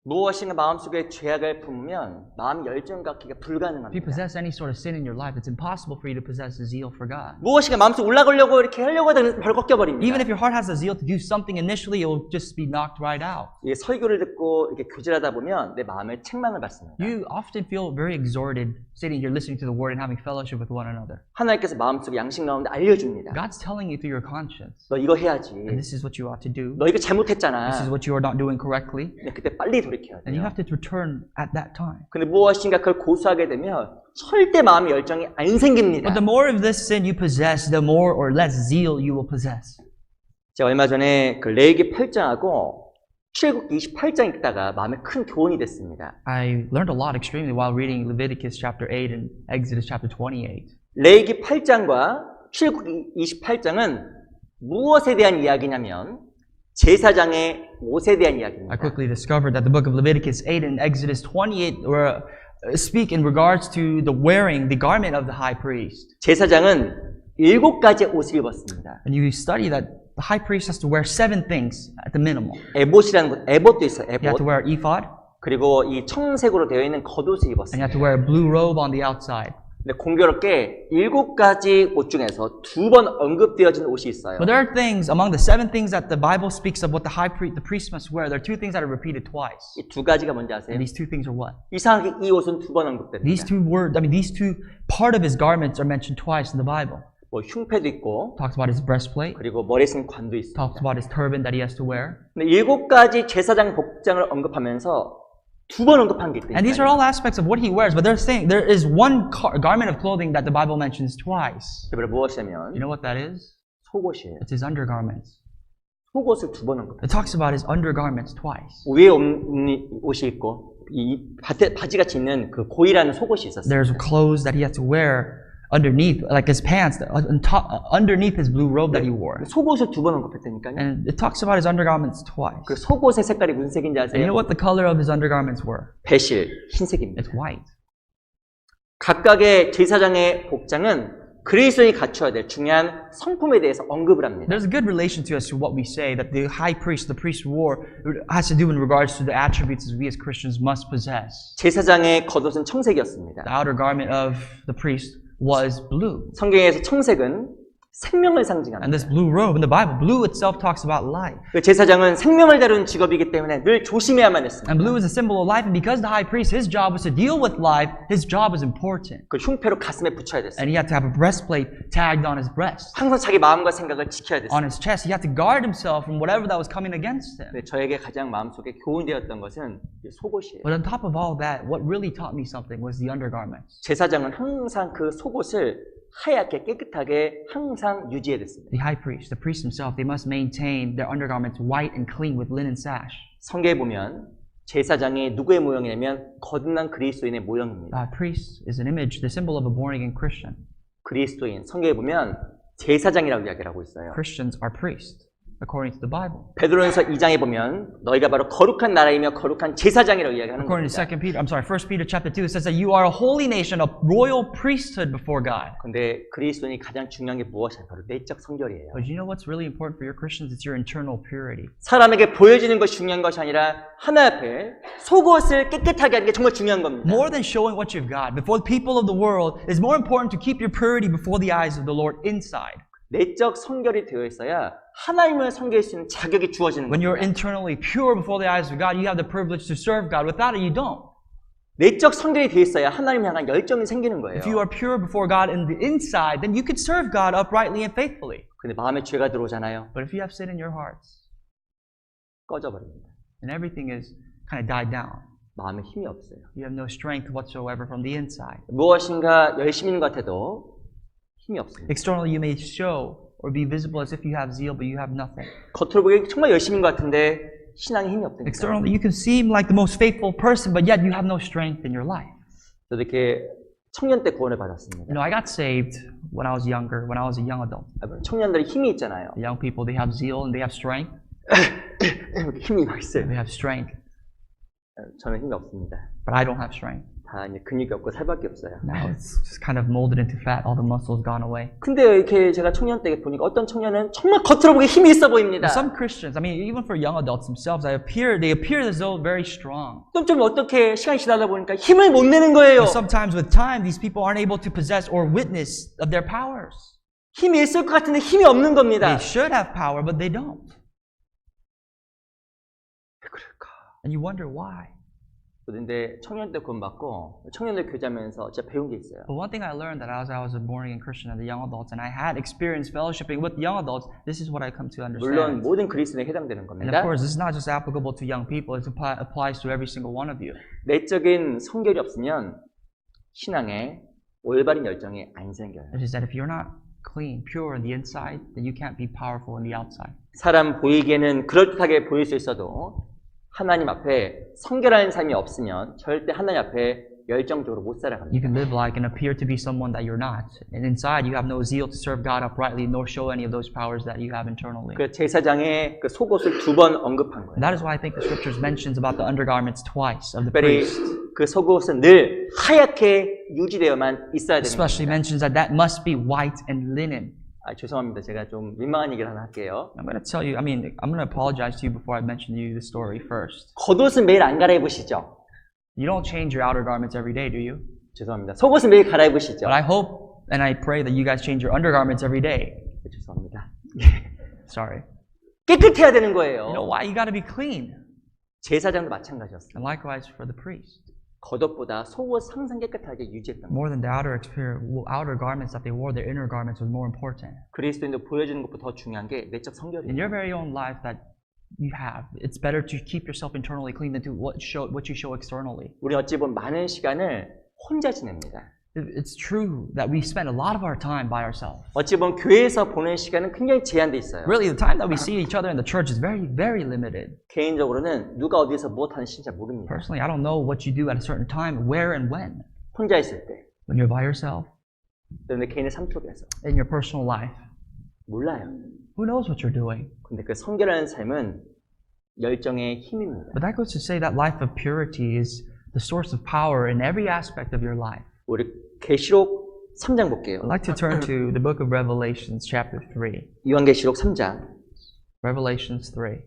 무엇인가 마음속에 죄악을 품으면 마음 열정 갖기가 If you 불가능합니다. possess any sort of sin in your life, it's impossible for you to possess a zeal for God. 무엇인가 마음속에 올라가려고 이렇게 하려고 하다 벌 꺾여버립니다. Even if your heart has a zeal to do something initially, it will just be knocked right out. 이 설교를 듣고 이렇게 교제하다 보면 내 마음에 책망을 받습니다. You often feel very exhorted sitting here listening to the word and having fellowship with one another. 하나님께서 마음속에 양심 가운데 알려줍니다. God's telling you through your conscience, 너 이거 해야지. and this is what you ought to do. 너 이거 This is 잘못했잖아. what you are not doing correctly, 근데 그때 빨리 돌이켜야 and you 돼요. have to return at that time. 근데 무엇인가 그걸 고수하게 되면 절대 마음의 열정이 안 생깁니다. But the more of this sin you possess, the more or less zeal you will possess. 제가 얼마 전에 그 레위기 8장하고 출애굽기 28장 읽다가 마음에 큰 교훈이 됐습니다. I learned a lot extremely while reading Leviticus chapter 8 and Exodus chapter 28. 레위기 8장과 출애굽기 28장은 무엇에 대한 이야기냐면 제사장의 옷에 대한 I 이야기입니다. quickly discovered that the book of Leviticus 8 and Exodus 28 speak in regards to the wearing the garment of the high priest. 제사장은 7가지 옷을 입었습니다. And you study that the high priest has to wear 7 things at the minimum. 에봇이라는 것, 에봇도 있어요. You have to 에봇. wear ephod, 그리고 이 청색으로 되어 있는 겉옷을 and you have to 입었습니다. wear a blue robe on the outside. 근데 공교롭게 7가지 옷 중에서 2번 언급되어진 옷이 있어요. But there are things, among the 7 things that the Bible speaks of what the priest must wear, there are 2 things that are repeated twice. 이 2가지가 뭔지 아세요? And these 2 things are what? 이상하게 이 옷은 2번 언급됩니다. These 2 words, these 2 part of his garments are mentioned twice in the Bible. 뭐 흉패도 있고 Talks about his breastplate, 그리고 머리에 쓴 관도 있습니다. talks about his turban that he has to wear. 근데 7가지 제사장 복장을 언급하면서 2번 언급한 게 And these are 있다니까요. all aspects of what he wears, but they're saying there is one garment of clothing that the Bible mentions twice. 그게 무엇이냐면 You know what that is? 속옷이에요. It's his undergarments. 속옷을 2번 언급해요. It talks about his undergarments twice. 위에 옷이 있고 이 바지같이 있는 그 고이라는 속옷이 있었어요. There's clothes that he had to wear underneath, like his pants, underneath his blue robe that he wore. 속옷을 2번 언급했다니까요. And it talks about his undergarments twice. 그 속옷의 색깔이 무슨 색인지 And you 아세요? know what the color of his undergarments were? 배실, 흰색입니다. It's white. 각각의 제사장의 복장은 그리스도인이 갖춰야 될 중요한 성품에 대해서 언급을 합니다. There's a good relation to us to what we say that the high priest, the priest wore, has to do in regards to the attributes that we as Christians must possess. 제사장의 겉옷은 청색이었습니다. The outer garment of the priest was blue. 성경에서 청색은 생명을 And 상징합니다. this blue robe in the Bible, blue itself talks about life. 그 제사장은 생명을 다루는 직업이기 때문에 늘 조심해야만 했습니다. And blue is a symbol of life. And because the high priest, his job was to deal with life, his job was important. 그 흉패로 가슴에 붙여야 됐어요. And he had to have a breastplate tagged on his breast. 항상 자기 마음과 생각을 지켜야 됐어요. On his chest, he had to guard himself from whatever that was coming against him. 네, 저에게 가장 마음속에 교훈되었던 것은 속옷이에요. But on top of all that, what really taught me something was the undergarments. 제사장은 항상 그 속옷을 하얗게 깨끗하게 항상 유지해야 됐습니다. The high priest, the priest himself, they must maintain their undergarments white and clean with linen sash. 성경에 보면 제사장이 누구의 모형이냐면 거듭난 그리스도인의 모형입니다. The priest is an image, the symbol of a born-again Christian. 그리스도인, 성경에 보면 제사장이라고 이야기를 하고 있어요. Christians are priests, according to the Bible. 베드로전서 2장에 보면 너희가 바로 거룩한 나라이며 거룩한 제사장이라고 이야기하는 According to 겁니다. 1 Peter chapter 2, it says that you are a holy nation, a royal priesthood before God. 근데 그리스도인이 가장 중요한 게 무엇이냐? 바로 내적 성결이에요. But you know what's really important for your Christians? It's your internal purity. 사람에게 보여지는 것이 중요한 것이 아니라 하나 앞에 속옷을 깨끗하게 하는 게 정말 중요한 겁니다. More than showing what you've got before the people of the world, it's more important to keep your purity before the eyes of the Lord inside. 내적 성결이 되어 있어야 하나님을 섬길 수 있는 자격이 주어지는 When you're 겁니다. internally pure before the eyes of God, you have the privilege to serve God. Without it, you don't. 내적 성결이 되어 있어야 하나님 향한 열정이 생기는 거예요. If you are pure before God in the inside, then you could serve God uprightly and faithfully. 근데 마음에 죄가 들어오잖아요. But if you have sin in your hearts, 꺼져버립니다. and everything is kind of died down, 마음에 힘이 없어요. you have no strength whatsoever from the inside. 무엇인가 열심인 것 같아도 힘이 없습니다. Externally, you may show or be visible as if you have zeal, but you have nothing. 겉으로 보기엔 정말 열심인 것 같은데 신앙에 힘이 없다니까. Externally, you can seem like the most faithful person, but yet you have no strength in your life. 저도 이렇게 청년 때 구원을 받았습니다. You know, I got saved when I was younger, when I was a young adult. 청년들이 힘이 있잖아요. The young people, they have zeal and they have strength. 힘이 막 있어요. They have strength, 저는 힘이 없습니다. but I don't have strength. 다 이제 근육이 없고 살밖에 없어요. Now it's just kind of molded into fat. All the muscle's gone away. 근데 이렇게 제가 청년 때 보니까 어떤 청년은 정말 겉으로 보기 힘이 있어 보입니다. Some Christians, I mean, even for young adults themselves, they appear as though very strong. 좀 어떻게 시간이 지나다 보니까 힘을 못 내는 거예요. But sometimes with time, these people aren't able to possess or witness of their powers. 힘이 있을 것 같은데 힘이 없는 겁니다. They should have power, but they don't. 왜 그럴까? And you wonder why. 그런데 청년 때 구원 받고 청년들 교제하면서 제가 배운 게 있어요. But one thing I learned that as I was a born-again Christian and the young adults, and I had experience fellowshipping with young adults, this is what I come to 물론 understand. 모든 그리스도인에 해당되는 And 겁니다. of course, this is not just applicable to young people, it applies to every single one of you. 내적인 성결이 없으면 신앙에 올바른 열정이 안 생겨요. It is that if you're not clean, pure on the inside, then you can't be powerful on the outside. 사람 보이기에는 그럴듯하게 보일 수 있어도 하나님 앞에 성결한 삶이 없으면 절대 하나님 앞에 열정적으로 못 살아갑니다. You can live like and appear to be someone that you're not. And inside, you have no zeal to serve God uprightly, nor show any of those powers that you have internally. 그 제사장의 그 속옷을 2번 언급한 거예요. And that is why I think the scriptures mentions about the undergarments twice of the 특별히 priest. 그 속옷은 늘 하얗게 유지되어만 있어야 되는 Especially 겁니다. mentions that must be white and linen. 죄송합니다. 제가 좀 민망한 얘기를 하나 할게요. I'm going to tell you, I'm going to apologize to you before I mention to you the story first. 겉옷은 매일 안 갈아입으시죠? You don't change your outer garments every day, do you? 죄송합니다. 속옷은 매일 갈아입으시죠? But I hope and I pray that you guys change your undergarments every day. 죄송합니다. Sorry. 깨끗해야 되는 You know 거예요. why? You got to be clean. 제사장도 마찬가지였어요. And likewise for the priest. 겉옷보다 속옷 항상 깨끗하게 유지했던 거예요. More than the outer garments that they wore, their inner garments was more important. 그리스도인도 보여주는 것보다 더 중요한 게 내적 In 성결이에요. your very own life that you have, it's better to keep yourself internally clean than to what you show externally. 우리 어찌 보면 많은 시간을 혼자 지냅니다. It's true that we spend a lot of our time by ourselves. 어찌 보면 교회에서 보낸 시간은 굉장히 제한돼 있어요. Really, the time that we see each other in the church is very, very limited. 개인적으로는 누가 어디서 무엇 하는지 진짜 모릅니다. Personally, I don't know what you do at a certain time, where and when. 혼자 있을 때, When you're by yourself, 그런데 개인의 삶 속에서 in your personal life, 몰라요. who knows what you're doing? 근데 그 성결하는 삶은 열정의 힘입니다. But that goes to say that life of purity is the source of power in every aspect of your life. 우리 계시록 3장 볼게요. I'd like to turn to the book of Revelations, chapter 3. 요한계시록 3장. Revelations 3.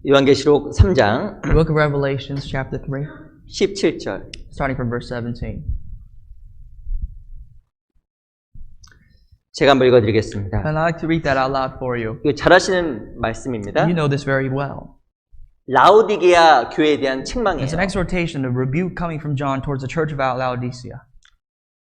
요한계시록 3장 The book of Revelations, chapter 3, 17절. starting from verse 17. 제가 한번 읽어드리겠습니다. And I'd like to read that out loud for you. 이거 잘 하시는 말씀입니다. You know this very well. 라오디게아 교회에 대한 It's an 책망이에요. exhortation, a rebuke coming from John towards the church of Laodicea.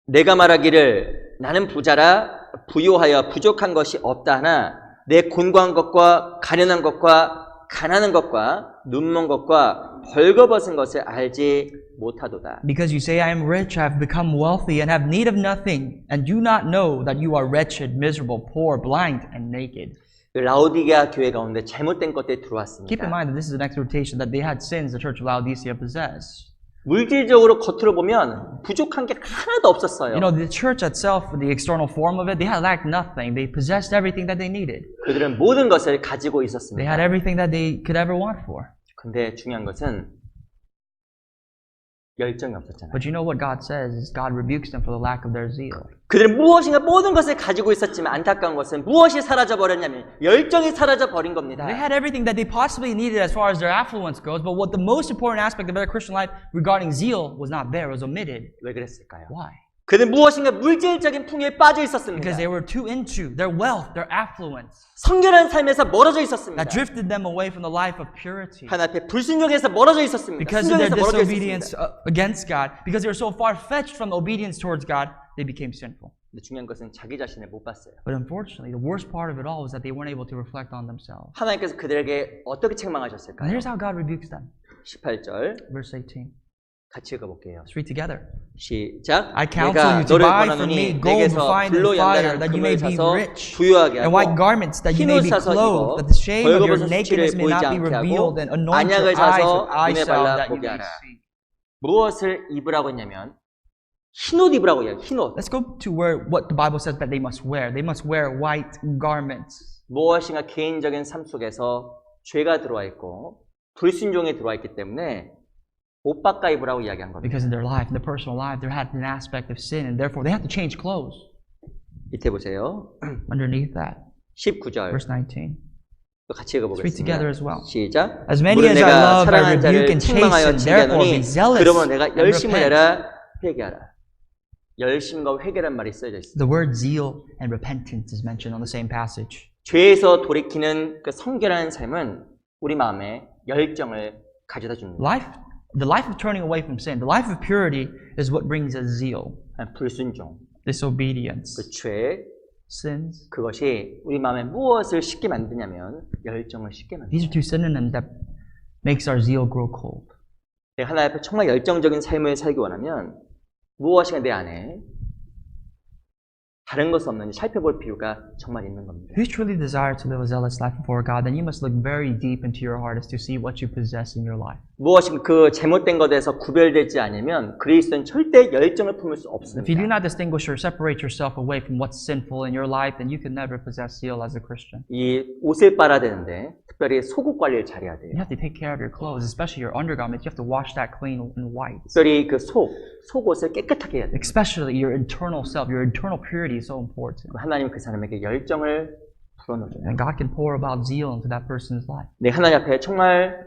내가 말하기를 나는 부자라 부요하여 부족한 것이 없다 하나 내 곤고한 것과 가련한 것과 가난한 것과 눈먼 것과 벌거벗은 것을 알지 못하도다. Because you say, I am rich, I have become wealthy, and have need of nothing, and do not know that you are wretched, miserable, poor, blind, and naked. 라오디게아 교회 가운데 잘못된 것들이 Keep in 들어왔습니다. mind that this is an exhortation that they had sins the church of Laodicea possessed. 물질적으로 겉으로 보면 부족한 게 하나도 없었어요. You know, the church itself, the external form of it, they had lacked nothing. They possessed everything that they needed. 그들은 모든 것을 가지고 They 있었습니다. had everything that they could ever want for. 근데 중요한 것은 열정이 없었잖아요. But you know what God says is God rebukes them for the lack of their zeal. 그들은 무엇인가 모든 것을 가지고 있었지만 안타까운 것은 무엇이 사라져 버렸냐면 열정이 사라져 버린 겁니다. They had everything that they possibly needed as far as their affluence goes, but what the most important aspect of their Christian life regarding zeal was not there, it was omitted. 왜 그랬을까요? Why? 그들은 무엇인가 물질적인 풍요에 빠져 있었습니다. Because they were too into their wealth, their affluence, 성결한 삶에서 멀어져 있었습니다. that drifted them away from the life of purity. 하나님 앞에 불순종에서 멀어져 있었습니다. Because of their 순종에서 멀어져 disobedience 있었습니다. against God, because they were so far-fetched from obedience towards God, they became sinful. 근데 중요한 것은 자기 자신을 못 봤어요. But unfortunately, the worst part of it all was that they weren't able to reflect on themselves. 하나님께서 그들에게 어떻게 And 책망하셨을까요? here's how God rebukes them. 18절 Verse 18. 같이 읽어볼게요. Let's read together. 시작. I counsel 내가 you to 너를 buy from 권하노니 me gold 내게서 refined in 불로 fire, 연단한 that you may 금을 be 사서 rich, 부유하게 and white 하고 garments, that you may 흰옷 be 사서 clothed, 입어 that the shame of your 벌거벗은 nakedness 수치를 may 보이지 not be 않게 revealed, 하고 and anoint your 안약을 eyes 사서 with eye 눈에 salve, 발라 that you 보게 may 하라. see. 무엇을 입으라고 했냐면 흰옷 입으라고 해요. 흰옷. Let's go to where what the Bible says that they must wear. They must wear white garments. 무엇인가 개인적인 삶 속에서 죄가 들어와 있고 불순종에 들어와 있기 때문에 옷 바꿔 입으라고 이야기한 겁니다. Because in their life, in their personal life, there had an aspect of sin, and therefore they had to change clothes. 밑에 보세요. Underneath that, 19절 verse 19. 또 같이 Let's read together 읽어보겠습니다. as well. 시작. As many 무릇 as I 내가 love, I 사랑하는 rebuke 자를 and 책망하여 chasten. Therefore, be 징계하노니 zealous 그러면 내가 and 열심을 repent. 내라 회개하라. 열심과 회개란 말이 써져 있습니다. The word zeal and repentance is mentioned on the same passage. 죄에서 돌이키는 그 성결한 삶은 우리 마음에 열정을 가져다 줍니다. The life of turning away from sin, the life of purity is what brings us zeal, 불순종, disobedience, 그 죄, sins. 그것이 우리 마음에 무엇을 쉽게 만드냐면 열정을 쉽게 만듭니다. These are two synonyms that makes our zeal grow cold. 내가 하나님 앞에 정말 열정적인 삶을 살기 원하면 무엇인가 내 안에 다른 것은 없는지 살펴볼 필요가 정말 있는 겁니다. If you truly desire to live a zealous life before God, then you must look very deep into your heart as to see what you possess in your life. 무엇인가 그 잘못된 것에서 구별되지 않으면 그리스도는 절대 열정을 품을 수 If you do 없습니다. not distinguish or separate yourself away from what's sinful in your life, then you can never possess zeal as a Christian. 이 옷을 빨아야 되는데 특별히 속옷 관리를 잘해야 돼요. You have to take care of your clothes, especially your undergarments. You have to wash that clean and white. 특별히 그 속옷을 깨끗하게 해야 돼요. Especially your internal self, your internal purity is so important. 하나님 그 사람에게 열정을 불어넣어줘요. And God can pour about zeal into that person's life. 네, 하나님 앞에 정말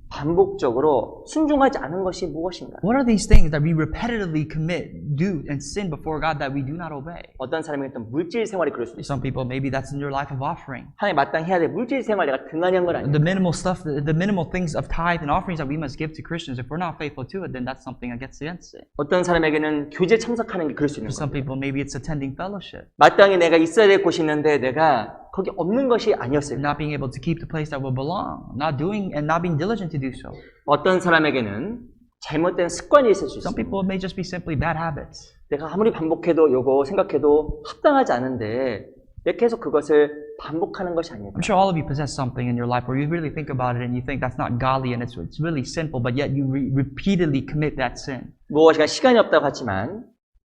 반복적으로 순종하지 않은 것이 무엇인가? What are these things that we repetitively commit, do, and sin before God that we do not obey? 어떤 사람에게 또 물질 생활이 그럴 수도 있어요. Some people, maybe that's in your life of offering. 하나님 마땅히 해야 될 물질 생활 내가 등한히 한 건 아니에요. The minimal stuff, the minimal things of tithe and offerings that we must give to Christians, if we're not faithful to it, then that's something against it. 어떤 사람에게는 교제 참석하는 게 그럴 수 있는 For some 거예요. people, maybe it's attending fellowship. 마땅히 내가 있어야 될 곳이 있는데 내가 거기 없는 것이 아니었을까? Not being able to keep the place that will belong, not doing and not being diligent to do so. 어떤 사람에게는 잘못된 습관이 있을 수 Some 있습니다. people it may just be simply bad habits. 내가 아무리 반복해도 요거 생각해도 합당하지 않은데 내 계속 그것을 반복하는 것이 아닐까? I'm sure all of you possess something in your life where you really think about it and you think that's not godly and it's really sinful, but yet you repeatedly commit that sin. 무엇인가 시간이 없다고 하지만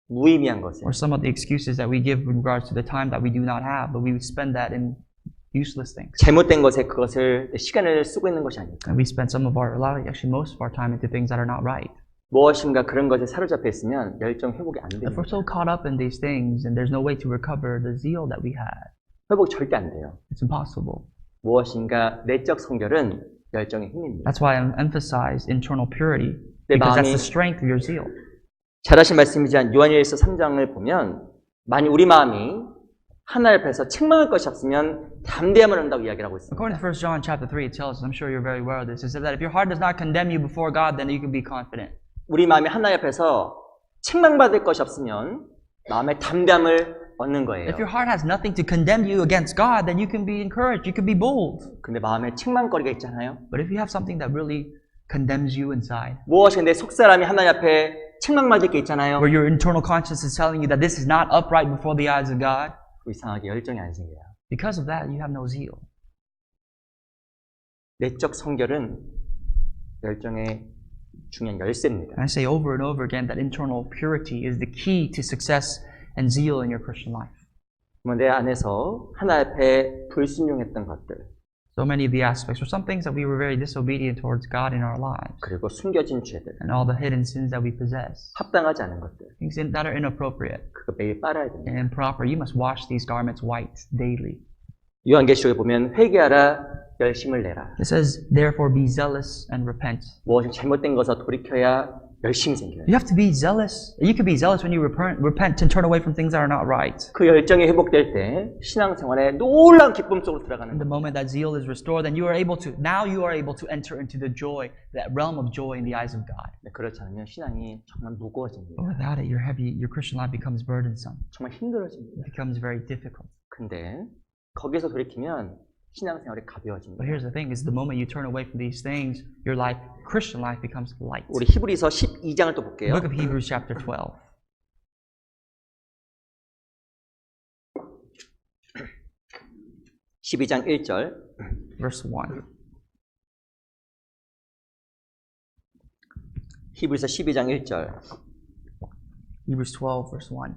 무의미한 것을 Or some of the excuses that we give in regards to the time that we do not have, but we spend that in useless things. 잘못된 것에 그것을 시간을 쓰고 있는 것이 아닐까? And we spend actually most of our time into things that are not right. 무엇인가 그런 것에 사로잡혀 있으면 열정 회복이 안 됩니다. If we're so caught up in these things and there's no way to recover the zeal that we had, 회복 절대 안 돼요. it's impossible. 무엇인가 내적 성결은 열정의 힘입니다. That's why I emphasized internal purity, 내 because that's 마음이 the strength of your zeal. 잘하신 말씀이지만 요한일서 3장을 보면 만일 우리 마음이 하나님 앞에서 책망할 것이 없으면 담대함을 한다고 이야기를 하고 있습니다. According to 1 John chapter 3, it tells us, I'm sure you're very aware of this, it says that if your heart does not condemn you before God, then you can be confident. 우리 마음이 하나님 앞에서 책망받을 것이 없으면 마음의 담대함을 얻는 거예요. If your heart has nothing to condemn you against God, then you can be encouraged, you can be bold. 근데 마음에 책망거리가 있잖아요. But if you have something that really condemns you inside, 무엇이 내 속사람이 하나님 앞에 책망받을 게 있잖아요. where your internal conscience is telling you that this is not upright before the eyes of God, 이상하게 열정이 안 생겨요. because of that, you have no zeal. 내적 성결은 열정의 중요한 열쇠입니다. And I say over and over again that internal purity is the key to success and zeal in your Christian life. 내 안에서 하나님 앞에 불순종했던 것들, So many of the aspects, or some things that we were very disobedient towards God in our lives, 그리고 숨겨진 죄들, and all the hidden sins that we possess, 합당하지 않은 것들, things that are inappropriate 그거 매일 빨아야 됩니다. and improper. You must wash these garments white daily. 요한계시록에 보면 회개하라, 열심을 내라. It says, therefore be zealous and repent. 무엇이 잘못된 것을 돌이켜야 열심이 생겨요. You have to be zealous. You can be zealous when you repent and turn away from things that are not right. 그 열정이 회복될 때 신앙생활에 놀라운 기쁨 속으로 들어가는 And the 거예요. moment that zeal is restored, then you are able to enter into the joy, that realm of joy in the eyes of God. 그렇지 않으면 신앙이 정말 무거워집니다. But without it, your Christian life becomes burdensome. 정말 힘들어집니다. It becomes very difficult. 근데 거기서 돌이키면 신앙생활이 가벼워집니다. But here's the thing, is the moment you turn away from these things, your life, Christian life becomes light. 우리 히브리서 12장을 또 볼게요. Book of Hebrews chapter 12. 12장 1절. Verse 1. 히브리서 12장 1절. Hebrews 12, verse 1.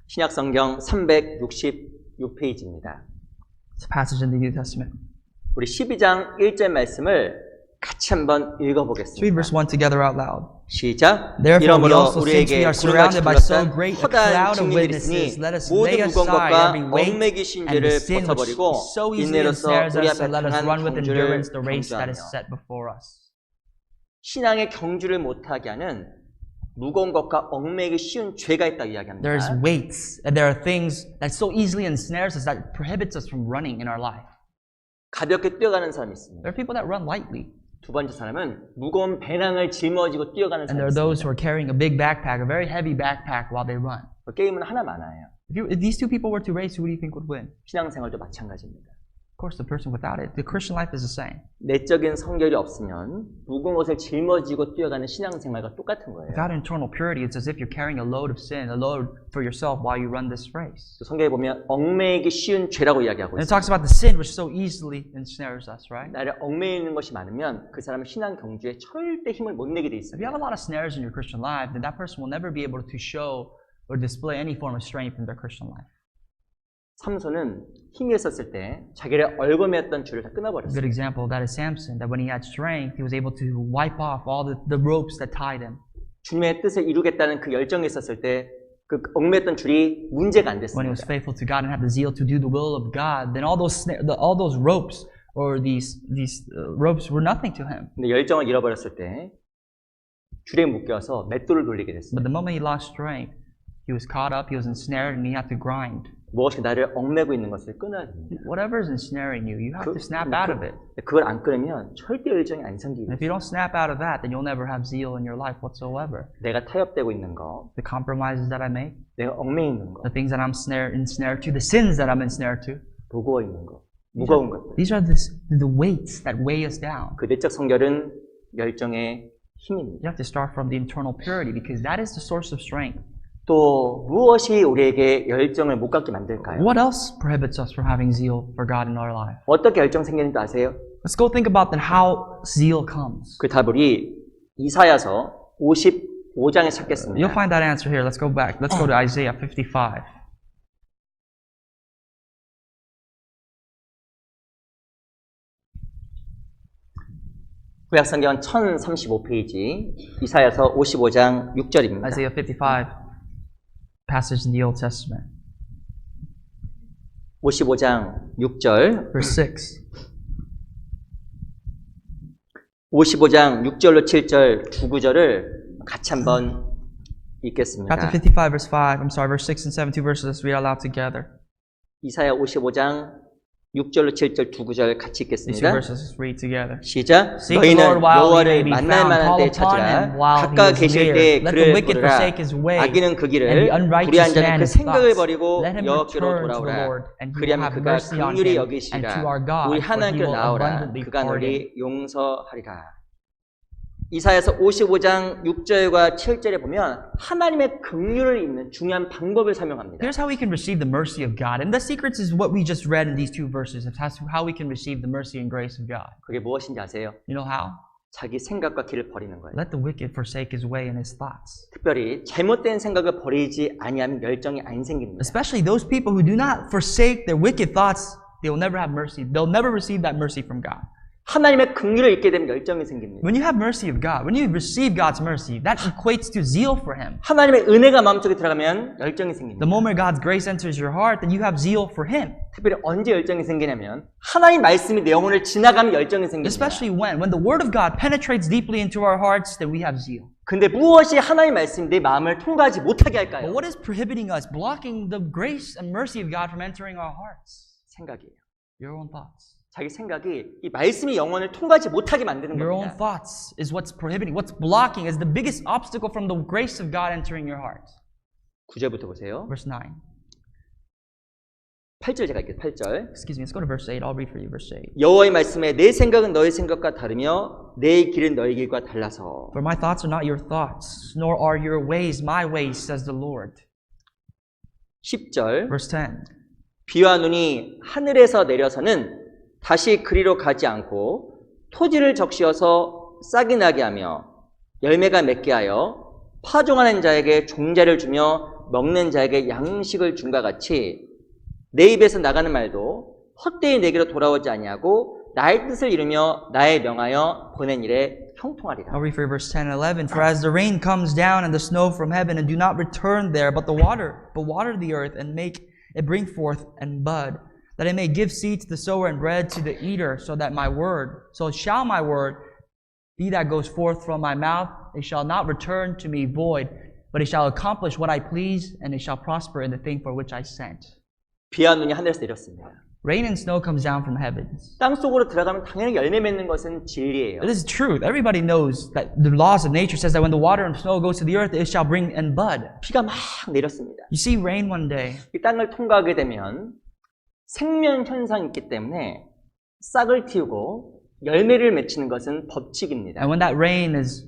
신약성경 366페이지입니다. It's a passage in the New Testament. 우리 12장 1절 말씀을 같이 한번 Let's read 읽어보겠습니다. verse 1 together out loud. 시작. Therefore, we 이러므로 also, since we 우리에게 are 구름같이 surrounded by so 둘러싼 great a 커다란 cloud of 증인들이 witnesses, 있으니 let us 모든 lay 무거운 aside 것과 every weight 얽매기 쉬운 and the 죄를 sin which 벗어버리고 so easily 인내로서 ensnares 우리 us, 앞에 and let us 강한 run with 경주를 endurance the race that is 경주하며 set before us. 신앙의 경주를 못하게 하는 무거운 것과 얽매기 쉬운 죄가 있다고 이야기합니다. There's weights, and there are things that so easily ensnares us that prohibits us from running in our life. 가볍게 뛰어가는 사람이 있습니다. There are people that run lightly, 두 번째 사람은 무거운 배낭을 짊어지고 뛰어가는 and 사람이 there are those who 있습니다. are carrying a big backpack, a very heavy backpack while they run. 게임은 하나 많아요. If these two people were to race, who do you think would win? 신앙생활도 마찬가지입니다. Of course, the person without it. The Christian life is the same. 내적인 성결이 없으면 무거운 것을 짊어지고 뛰어가는 신앙생활과 똑같은 거예요. Without internal purity, it's as if you're carrying a load of sin, a load for yourself while you run this race. 성경에 보면 얽매이기 쉬운 죄라고 이야기하고 And it 있어요. talks about the sin which so easily ensnares us, right? 나를 얽매이는 것이 많으면 그 사람은 신앙 경주에 절대 힘을 못 내게 돼 If you 있습니다. have a lot of snares in your Christian life, then that person will never be able to show or display any form of strength in their Christian life. 삼손은 힘이 있었을 때 자기를 얽어매었던 줄을 다 A 끊어버렸어요. good example of that is Samson, that when he had strength, he was able to wipe off all the ropes that tied him. 주님의 뜻을 이루겠다는 그 열정이 있었을 때 그 얽매였던 줄이 문제가 안 When he was 됐습니다. faithful to God and had the zeal to do the will of God, then all those ropes or these ropes were nothing to him. 근데 열정을 잃어버렸을 때 줄에 묶여서 맷돌을 돌리게 But 됐습니다. the moment he lost strength, he was caught up, he was ensnared, and he had to grind. 무엇이 나를 얽매고 있는 것을 끊어야 됩니다. Whatever is ensnaring you, you have to snap out of it. 그걸 안 끊으면 절대 열정이 안 생기게 And if 돼요. you don't snap out of that, then you'll never have zeal in your life whatsoever. 내가 타협되고 있는 거, The compromises that I make, 내가 얽매여 있는 거, the things that I'm ensnared to, the sins that I'm ensnared to, 무거워 있는 거, 무거운 것들. these are the weights that weigh us down. 그 내적 성결은 열정의 힘입니다. You have to start from the internal purity because that is the source of strength. 또 무엇이 우리에게 열정을 못 갖게 만들까요? What else prohibits us from having zeal for God in our life? 어떻게 열정 생기는지 아세요? Let's go think about then how zeal comes. 그 답을 이사야서 55장에 You'll 찾겠습니다. find that answer here. Let's go back. Let's go to Isaiah 55. 구약성경 1035페이지 이사야서 55장 6절입니다. Isaiah 55, passage in the Old Testament. 55장 6절 Verse 6. 55장 6절로 7절 두 구절을 같이 한번 읽겠습니다. Chapter 55, verse 5. I'm sorry, verse 6 and 7, two verses. Let's read out loud together. 이사야 55장 6절로 7절 두 구절 같이 These two 읽겠습니다. verses, let's read together. 시작. Seek the 너희는 Lord while he 여호와를 may be 만날 found. 만한 Call 때에 upon 찾으라. him while he 가까이 is 계실 near. 때에 Let the 그를 wicked 부르라. forsake his way, 악인은 그 and the 길을 unrighteous 불의한 자는 man 그 his 생각을 thoughts. 버리고 Let him 여호와께로 return to the 돌아오라. Lord, and he will 그리하면 have 그가 mercy on 긍휼히 him, and to 여기시리라. our God, 우리 for he 하나님께로 will 나오라. abundantly 그가 pardon. 너를 용서하리라. 이사야서 55장 6절과 7절에 보면 하나님의 긍휼을 입는 중요한 방법을 설명합니다. Here's how we can receive the mercy of God. And the secrets is what we just read in these two verses. It's how we can receive the mercy and grace of God. 그게 무엇인지 아세요? You know how? 자기 생각과 길을 버리는 거예요. Let the wicked forsake his way and his thoughts. 특별히 잘못된 생각을 버리지 아니하면 열정이 안 생깁니다. Especially those people who do not forsake their wicked thoughts, they will never have mercy. They'll never receive that mercy from God. 하나님의 긍휼을 입게 되면 열정이 생깁니다. When you have mercy of God, when you receive God's mercy, that equates to zeal for Him. 하나님의 은혜가 마음속에 들어가면 열정이 생깁니다. The moment God's grace enters your heart, then you have zeal for Him. 특별히 언제 열정이 생기냐면 하나님 말씀이 내 영혼을 지나가면 열정이 생깁니다. Especially when the Word of God penetrates deeply into our hearts, then we have zeal. 근데 무엇이 하나님 말씀이 내 마음을 통과하지 못하게 But 할까요? what is prohibiting us, blocking the grace and mercy of God from entering our hearts? 생각이에요. Your own thoughts. 자기 생각이 이 말씀이 영혼을 통과하지 못하게 만드는 Your own 겁니다. thoughts is what's prohibiting, what's blocking, is the biggest obstacle from the grace of God entering your heart. 9절부터 보세요. Verse 9. 8절 제가 읽게요. 8절. Excuse me, let's go to verse 8. I'll read for you, verse 8. 여호와의 말씀에 내 생각은 너의 생각과 다르며 내 길은 너의 길과 달라서 For my thoughts are not your thoughts, nor are your ways my ways, says the Lord. 10절. Verse 10. 비와 눈이 하늘에서 내려서는 다시 그리로 가지 않고 토지를 적시어서 싹이 나게 하며 열매가 맺게 하여 파종하는 자에게 종자를 주며 먹는 자에게 양식을 준과 같이 내 입에서 나가는 말도 헛되이 내게로 돌아오지 아니하고 나의 뜻을 이루며 나의 명하여 보낸 일에 형통하리라. I'll read for you verse 10 and 11. For as the rain comes down and the snow from heaven and do not return there, but water the earth and make it bring forth and bud, that it may give seed to the sower and bread to the eater, so shall my word be that goes forth from my mouth. It shall not return to me void, but it shall accomplish what I please, and it shall prosper in the thing for which I sent. 비와 눈이 하늘에서 내렸습니다. Rain and snow comes down from the heavens. 땅 속으로 들어가면 당연히 열매 맺는 것은 진리예요. It is truth. Everybody knows that the laws of nature says that when the water and snow goes to the earth, it shall bring and bud. 비가 막 내렸습니다. You see rain one day. 이 땅을 통과하게 되면 생명 현상이 있기 때문에 싹을 틔우고 열매를 맺히는 것은 법칙입니다. And when that rain is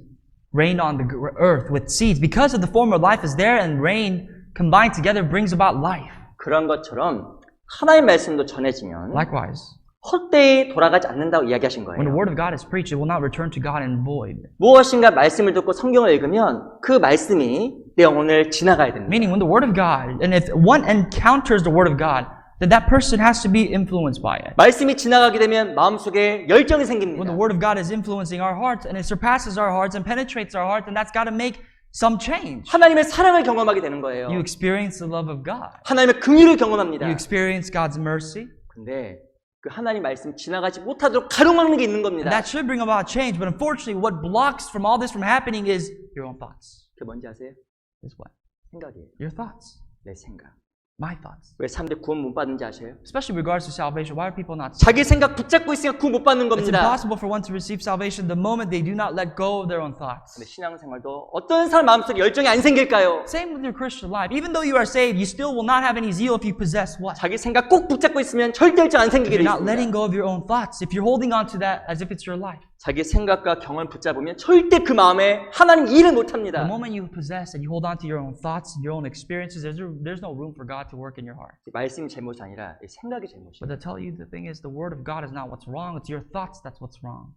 rained on the earth with seeds, because of the form of life is there, and rain combined together brings about life. 그런 것처럼 하나님의 말씀도 전해지면 Likewise, 헛되이 돌아가지 않는다고 이야기하신 when the 거예요. word of God is preached, it will not return to God in void. 무엇인가 말씀을 듣고 성경을 읽으면 그 말씀이 내 영혼을 지나가야 됩니다. Meaning, when the word of God, and if one encounters the word of God, then that person has to be influenced by it. 말씀이 지나가게 되면 마음속에 열정이 생깁니다. When the word of God is influencing our hearts, and it surpasses our hearts and penetrates our hearts, then that's got to make some change. 하나님의 사랑을 경험하게 되는 거예요. You experience the love of God. 하나님의 긍휼을 경험합니다. You experience God's mercy. 근데 그 하나님 말씀 지나가지 못하도록 가로막는 게 있는 겁니다. And that should bring about change, but unfortunately, what blocks from all this from happening is your own thoughts. 그게 뭔지 아세요? Is what? 생각이에요. Your thoughts. 내 생각. My thoughts. 왜 사람들이 구원 못 받는지 아세요? Especially with regards to salvation, why are people not saved? 자기 생각 붙잡고 있으니까 구원 못 받는 It's 겁니다. impossible for one to receive salvation the moment they do not let go of their own thoughts. 근데 신앙생활도 어떤 사람 마음속에 열정이 안 생길까요? Same with your Christian life. Even though you are saved, you still will not have any zeal if you possess what? 자기 생각 꼭 붙잡고 있으면 절대 열정 안 If 생기게 돼 you're not letting 있습니다. go of your own thoughts, if you're holding on to that as if it's your life. 자기 생각과 경험을 붙잡으면 절대 그 마음에 하나님 일을 못 The 합니다. moment you possess and you hold on to your own thoughts and your own experiences, there's no room for God to work in your heart. 말씀이 잘못이 아니라 생각이 But 잘못이에요. to tell you the thing is, the word of God is not what's wrong, it's your thoughts that's what's wrong.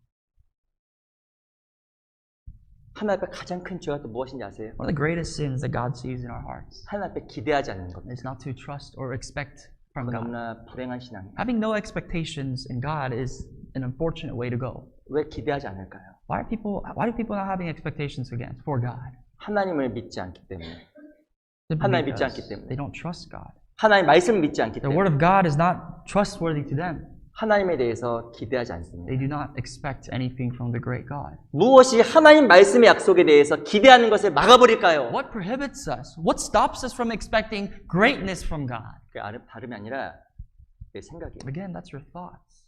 하나님 앞에 가장 큰 죄가 또 무엇인지 아세요? One of the greatest sins that God sees in our hearts 하나님 앞에 기대하지 않는 겁니다. is not to trust or expect from God. 너무나 불행한 신앙이에요. Having no expectations in God is an unfortunate way to go. 왜 기대하지 않을까요? Why do people not having expectations again for God? 하나님을 믿지 않기 때문에. Simply 하나님 믿지 because 않기 때문에. they don't trust God. 하나님 말씀을 믿지 않기 The 때문에. word of God is not trustworthy to them. 하나님에 대해서 기대하지 않습니다. They do not expect anything from the great God. 무엇이 하나님 말씀의 약속에 대해서 기대하는 것을 막아버릴까요? What prohibits us? What stops us from expecting greatness from God? 그게 다름이 아니라 내 생각이에요. Again, that's your thoughts.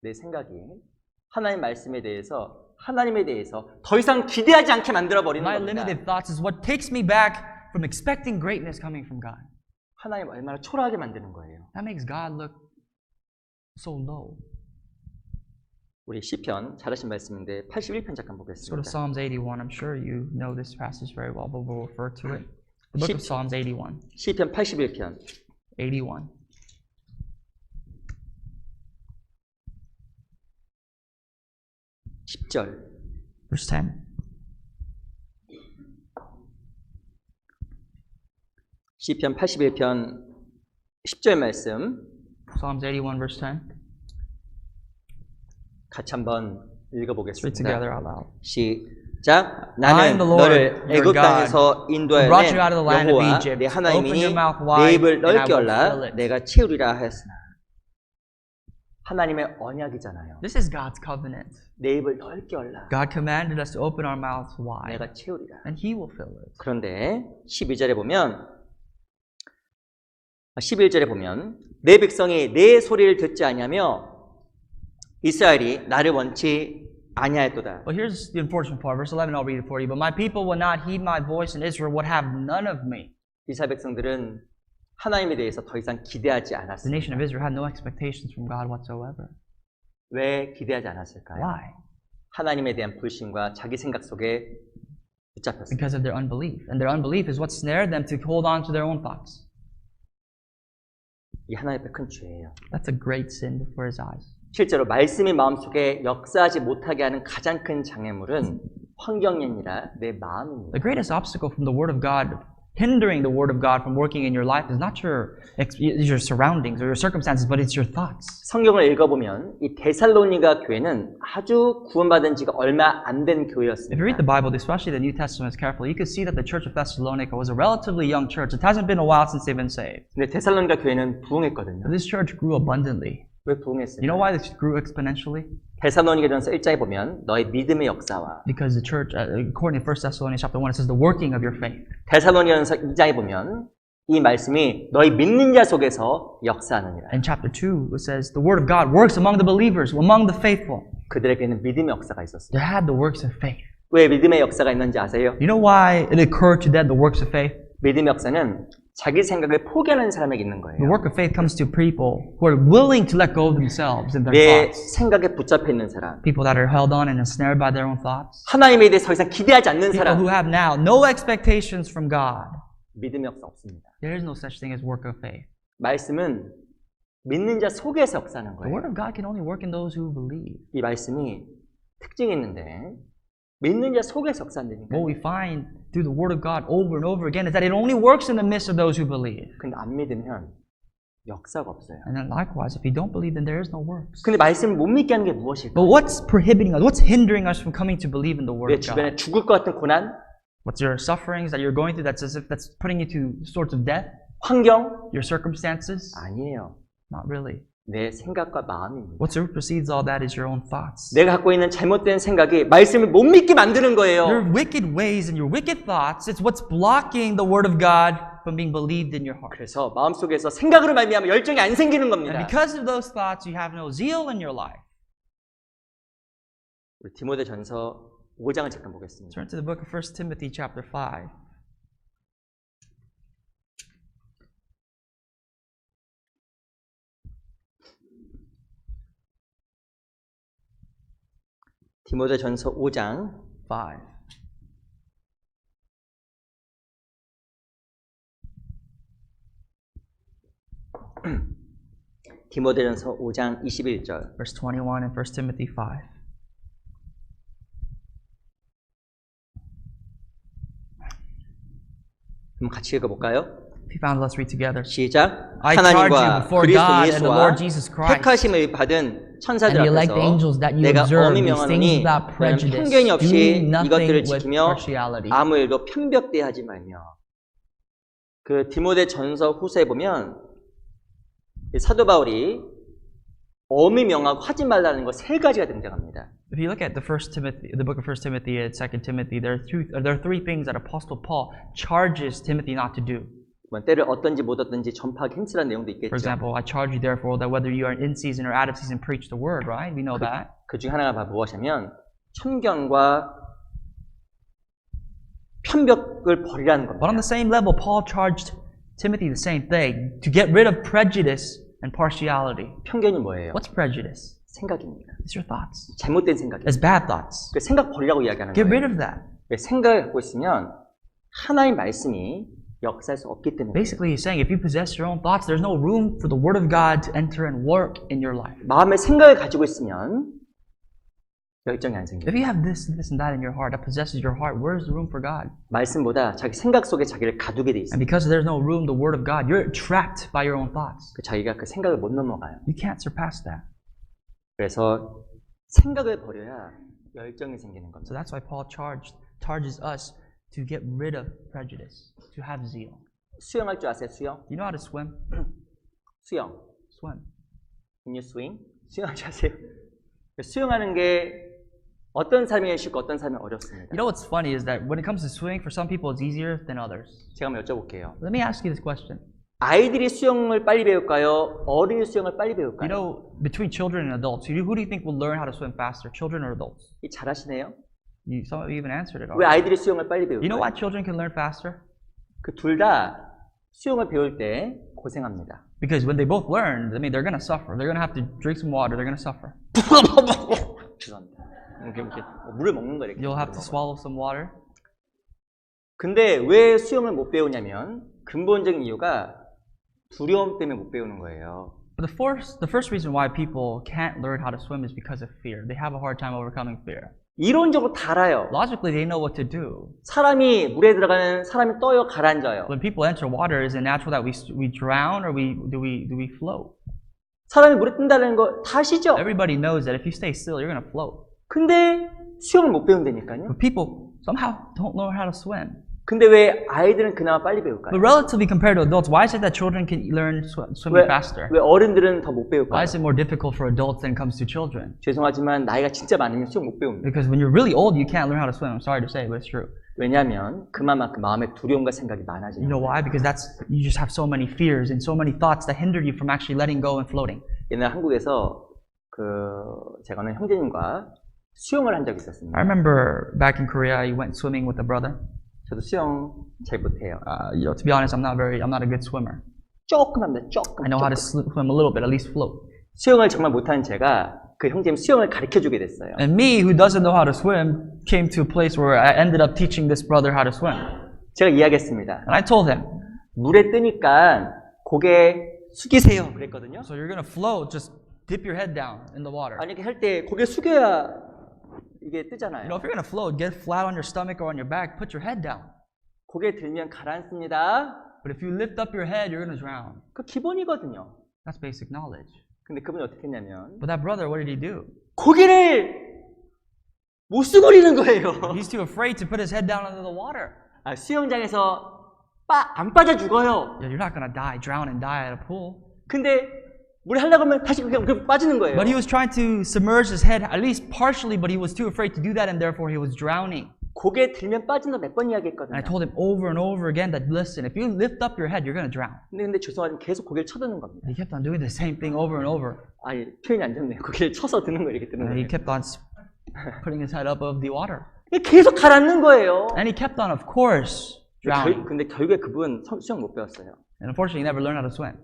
내 생각이 하나님 말씀에 대해서 하나님에 대해서 더 이상 기대하지 않게 만들어 버리는 My 겁니다. limited thoughts is what takes me back from expecting greatness coming from God. 하나님 얼마나 초라하게 만드는 거예요. That makes God look so low. 우리 시편 잘하신 말씀인데 81편 잠깐 Let's go to 보겠습니다. Psalms 81. I'm sure you know this passage very well, but we'll refer to it. The book of Psalms 81. 시편 81편 81. 10절 Verse 10. 시편 81편 10절 말씀 Psalms 81, verse 10. 같이 한번 Let's read 읽어보겠습니다. together out loud. 시작. I am 나는 the Lord, 너를 your 애굽 God, 땅에서 who 인도하여 brought 낸 you out of the land of 여호와 Egypt. 내 Open 하나님이니 your mouth 내 wide, 입을 and I 넓게 will fill 열라 it. 내가 채우리라 하였으나 하나님의 언약이잖아요. This is God's covenant. 내 입을 넓게 열라 God commanded us to open our mouths wide, 내가 채우리라. and He will fill it. 그런데 12절에 보면 11절에 보면 내 백성이 내 소리를 듣지 아니하며 이스라엘이 나를 원치 아니하였도다. But here's the unfortunate part. Verse 11, I'll read it for you. But my people will not heed my voice, and Israel would have none of me. 이스라엘 백성들은 하나님에 대해서 더 이상 기대하지 The 않았습니다. nation of Israel had no expectations from God whatsoever. 왜 기대하지 않았을까요? Why? 하나님에 대한 불신과 자기 생각 속에 붙잡혔습니다. Because of their unbelief. And their unbelief is what snared them to hold on to their own thoughts. 이 하나님 앞에 큰 죄예요. That's a great sin before His eyes. 실제로 말씀이 마음속에 역사하지 못하게 하는 가장 큰 장애물은 환경이 아니라 내 마음입니다. The greatest obstacle from the Word of God, hindering the Word of God from working in your life, is not your surroundings or your circumstances, but it's your thoughts. 성경을 읽어보면 이 데살로니가 교회는 아주 구원받은 지가 얼마 안 된 If you read 교회였습니다. the Bible, especially the New Testament, carefully, you can see that the church of Thessalonica was a relatively young church. It hasn't been a while since they've been saved. 근데 데살로니가 교회는 부흥했거든요. But this church grew abundantly. 왜 You know 부흥했을까요? why this grew exponentially? 데살로니가전서 1장에 보면 너의 믿음의 역사와 Because the church, according to 1 Thessalonians chapter 1, it says the working of your faith. 데살로니가전서 2장에 보면 이 말씀이 너희 믿는 자 속에서 역사하느니라. In chapter 2, it says the word of God works among the believers, among the faithful. 그들에게는 믿음의 역사가 있었습니다. They had the works of faith. 왜 믿음의 역사가 있는지 아세요? You know why it occurred to them, the works of faith? 믿음의 역사는 자기 생각을 포기하는 사람에게 있는 The 거예요. work of faith comes to people who are willing to let go of themselves and their 내 thoughts. 생각에 붙잡혀 있는 사람, People that are held on and ensnared by their own thoughts. 하나님에 대해서 더 이상 기대하지 않는 People 사람, who have now no expectations from God. 믿음의 역사 없습니다. There is no such thing as work of faith. 말씀은 믿는 자 속에서 역사하는 The word 거예요. of God can only work in those who believe. 이 말씀이 특징이 있는데 믿는 자 속에서 역사한다니까. What we find through the word of God over and over again is that it only works in the midst of those who believe. 근데 안 믿으면 역사가 없어요. And then likewise, if you don't believe, then there is no works. 근데 말씀을 못 믿게 하는 게 무엇일까? But what's prohibiting us? What's hindering us from coming to believe in the word 내 of 주변에 God? 죽을 것 같은 고난, What's your sufferings that you're going through that's as if that's putting you to sorts of death? 환경? Your circumstances? 아니에요. Not really. 내 생각과 마음입니다. What supersedes all that is your own thoughts. 내가 갖고 있는 잘못된 생각이 말씀을 못 믿게 만드는 거예요. Your wicked ways and your wicked thoughts, it's what's blocking the word of God from being believed in your heart. 그래서 마음속에서 생각으로 말미암아 열정이 안 생기는 And 겁니다. because of those thoughts, you have no zeal in your life. 우리 디모데전서 5장을 잠깐 보겠습니다. Turn to the book of 1 Timothy chapter 5. 디모데전서 5장 5. 디모데전서 5장 21절. Verse 21 in 1 Timothy 5. 그럼 같이 읽어볼까요? If you found, let's read together. 시작. I charge you 하나님과 before 그리스도 God and the 예수와 Lord Jesus Christ 택하심을 받은 천사들 and the elect 앞에서 angels that you 내가 observe 엄히 these things 명하노니 without 너는 prejudice, 편견이 do 없이 이것들을 nothing with 지키며 partiality. 아무 일도 편벽대하지 말며. 그 디모데 전서 후서에 보면 이 사도 바울이 엄히 명하고 하지 말라는 거 세 가지가 등장합니다. If you look at the book of 1 Timothy and 2 Timothy, there are three things that Apostle Paul charges Timothy not to do. 뭐 때를 얻든지 못 얻든지 전파하기 행실한 내용도 For 있겠죠. example, I charge you therefore that whether you are in season or out of season, preach the word, right? We know that. 그 중에 하나가 무엇이냐면 편견과 편벽을 버리라는 But on 겁니다. the same level, Paul charged Timothy the same thing, to get rid of prejudice and partiality. 편견이 뭐예요? What's prejudice? 생각입니다. It's your thoughts. 잘못된 생각이에요. It's bad thoughts. 그 생각 버리라고 이야기하는 Get rid 거예요. of that. 왜 생각을 갖고 있으면 하나의 말씀이 역사할 수 없기 때문에 Basically, he's saying if you possess your own thoughts, there's no room for the Word of God to enter and work in your life. 마음의 생각을 가지고 있으면 열정이 안 생겨요. If you have this and that in your heart that possesses your heart, where's the room for God? 말씀보다 자기 생각 속에 자기를 가두게 돼 And 있어요. because there's no room, the Word of God, you're trapped by your own thoughts. 그 자기가 그 생각을 못 넘어가요. You can't surpass that. 그래서 생각을 버려야 열정이 생기는 겁니다. So that's why Paul charges us to get rid of prejudice, to have zeal. 수영할 줄 아세요? 수영? Do you know how to swim? 수영. Swim. Can you swing? 수영할 줄 아세요? 수영하는 게 어떤 삶이 쉽고 어떤 삶이 어렵습니다. You know what's funny is that when it comes to swimming, for some people it's easier than others. 제가 한번 여쭤볼게요. Let me ask you this question. 아이들이 수영을 빨리 배울까요? 어린이 수영을 빨리 You 배울까요? know, between children and adults, who do you think will learn how to swim faster, children or adults? 잘하시네요. Some of you even answered it 왜 already. 아이들이 수영을 빨리 You know 배울까요? why children can learn faster? 그 둘 다 수영을 배울 때 고생합니다. Because when they both learn, I mean, they're going to suffer. They're going to have to drink some water. They're going to suffer. 죄송합니다. 이렇게 물을 먹는 거예요. 이렇게 You'll have to 물을 먹어요. swallow some water. 근데 왜 수영을 못 배우냐면 근본적인 이유가 두려움 때문에 못 배우는 거예요. But the first reason why people can't learn how to swim is because of fear. They have a hard time overcoming fear. 이론적으로 다 알아요. Logically, they know what to do. 사람이 물에 들어가면 사람이 떠요, 가라앉아요. When people enter water, is it natural that we drown or do we float? 사람이 물에 뜬다는 거 다 아시죠? Everybody knows that if you stay still, you're going to float. 근데 수영을 못 배운다니까요. But people somehow don't know how to swim. 근데 왜 아이들은 그나마 빨리 배울까요? But relatively compared to adults, why is it that children can learn swimming faster? 왜 어른들은 더 못 Why 배울까요? is it more difficult for adults than it comes to children? 죄송하지만 나이가 진짜 많으면 수영 못 배웁니다. Because when you're really old, you can't learn how to swim. I'm sorry to say, but it's true. 왜냐하면 그만큼 마음에 두려움과 생각이 You 많아져요. know why? Because you just have so many fears and so many thoughts that hinder you from actually letting go and floating. 옛날 한국에서 제가 아는 형제님과 수영을 한 적이 I 있었습니다. remember back in Korea, I went swimming with a brother. 저도 수영 잘 못해요. To be honest, I'm not a good swimmer. 조금 합니다. 조금. I know how to swim a little bit, at least float. 수영을 정말 못하는 제가 그 형제님 수영을 가르쳐주게 됐어요. And me, who doesn't know how to swim, came to a place where I ended up teaching this brother how to swim. 제가 이야기했습니다. And I told him, 물에 뜨니까 고개 숙이세요. 그랬거든요. so you're going to float, just dip your head down in the water. 아니 이렇게 할 때 고개 숙여야 이게 You 뜨잖아요. know, if you're going to float, get flat on your stomach or on your back, put your head down. 고개 들면 가라앉습니다. But if you lift up your head, you're going to drown. 그 기본이거든요. That's basic knowledge. 근데 그분이 어떻게 했냐면 But that brother, what did he do? 고개를 못 숙이는 거예요. He's too afraid to put his head down under the water. 수영장에서 안 빠져 죽어요. Yeah, you're not going to drown and die at a pool. 근데 물에 하려고 하면 다시 그냥 빠지는 거예요. But he was trying to submerge his head, at least partially, but he was too afraid to do that, and therefore he was drowning. 고개 들면 빠진다 몇 번 And 이야기했거든요. I told him over and over again that, listen, if you lift up your head, you're going to drown. 근데 죄송하지만 계속 고개를 쳐드는 겁니다. And he kept on doing the same thing over and over. 아니 표현이 안 좋네요. 고개를 쳐서 드는 거 이렇게 드는 And he 거예요. kept on putting his head up above the water. 계속 가라앉는 거예요. And he kept on, of course, drowning. 근데 결국에 그분 수영 못 배웠어요. And unfortunately, he never learned how to swim.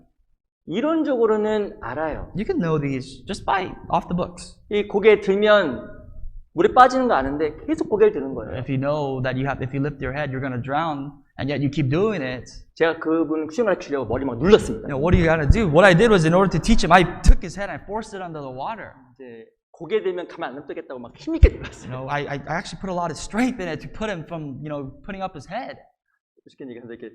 이론적으로는 알아요. You can know these just by off the books. 이 고개 들면 물에 빠지는 거 아는데 계속 고개를 드는 거예요. If you know that if you lift your head, you're going to drown, and yet you keep doing it, 제가 그분 수영 가르치려고 머리 막 눌렀습니다. what do you got to do? What I did was, in order to teach him, I took his head and I forced it under the water. 이제 고개 들면 가만 안 냅두겠다고 막 힘있게 눌렀어요. I actually put a lot of strength in it to put him from, putting up his head. 쉽게 얘기해서 이렇게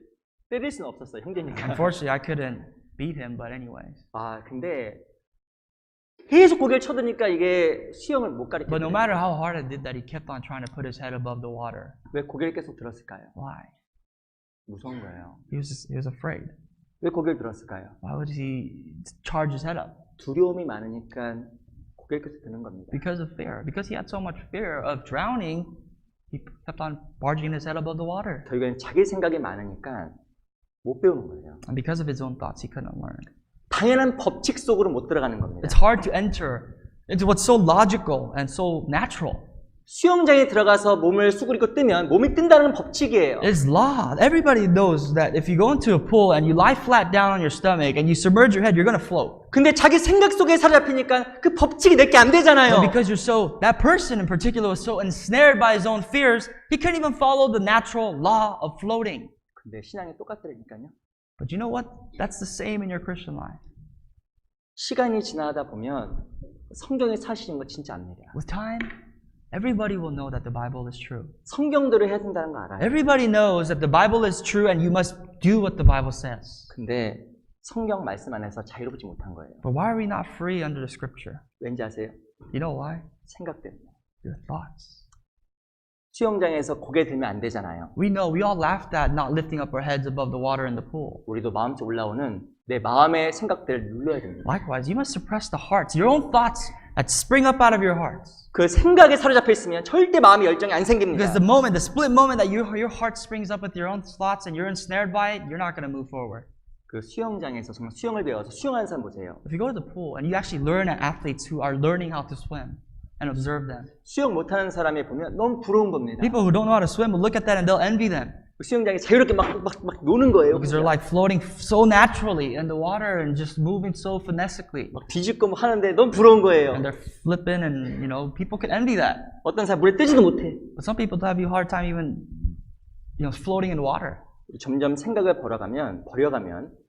때릴 수는 없었어요, 형제니까. Unfortunately, I couldn't beat him, but anyways. 근데 계속 고개를 쳐드니까 이게 수영을 못 But no 가르쳐요. matter how hard I did that, he kept on trying to put his head above the water. 왜 고개를 계속 들었을까요? Why? 무서운 거예요. He was afraid. 왜 고개를 들었을까요? Why would he charge his head up? 두려움이 많으니까 고개를 계속 드는 겁니다. Because of fear. Because he had so much fear of drowning, he kept on barging his head above the water. 결국엔 자기 생각이 많으니까 못 배우는 거예요. And because of his own thoughts, he couldn't learn. 당연한 법칙 속으로 못 들어가는 겁니다. It's hard to enter into what's so logical and so natural. 수영장에 들어가서 몸을 수그리고 뜨면 몸이 뜬다는 법칙이에요. It's law. Everybody knows that if you go into a pool and you lie flat down on your stomach and you submerge your head, you're going to float. 근데 자기 생각 속에 사로잡히니까 그 법칙이 내게 안 되잖아요. And because that person in particular was so ensnared by his own fears, he couldn't even follow the natural law of floating. 근데 신앙이 똑같더라니까요. But you know what? That's the same in your Christian life. 시간이 지나다 보면 성경의 사실인 거 진짜 압니다. With time, everybody will know that the Bible is true. 성경대로 해야 된다는 거 알아요. Everybody knows that the Bible is true and you must do what the Bible says. 근데 성경 말씀 안에서 자유롭지 못한 거예요. But why are we not free under the scripture? 왠지 아세요? You know why? 생각 때문에. Your thoughts. 수영장에서 고개 들면 안 되잖아요. We know, we all laughed at not lifting up our heads above the water in the pool. 우리도 마음속 올라오는 내 마음의 생각들을 눌러야 됩니다. Likewise, you must suppress the hearts, your own thoughts that spring up out of your hearts. 그 생각에 사로잡혀 있으면 절대 마음의 열정이 안 생깁니다. Because the split moment that your heart springs up with your own thoughts and you're ensnared by it, you're not going to move forward. 그 수영장에서 정말 수영을 배워서 수영하는 사람 보세요. If you go to the pool and you actually learn at athletes who are learning how to swim and observe them. 수영 못하는 사람이 보면 너무 부러운 겁니다. People who don't know how to swim will look at that and they'll envy them. 수영장에 자유롭게 막 노는 거예요. Because they're like floating so naturally in the water and just moving so finessically. 막 뒤집고 뭐 하는데 너무 부러운 거예요. And they're flipping and, people can envy that. 어떤 사람 물에 뜨지도 못해. But some people have a hard time even, floating in water. 점점 생각을 버려가면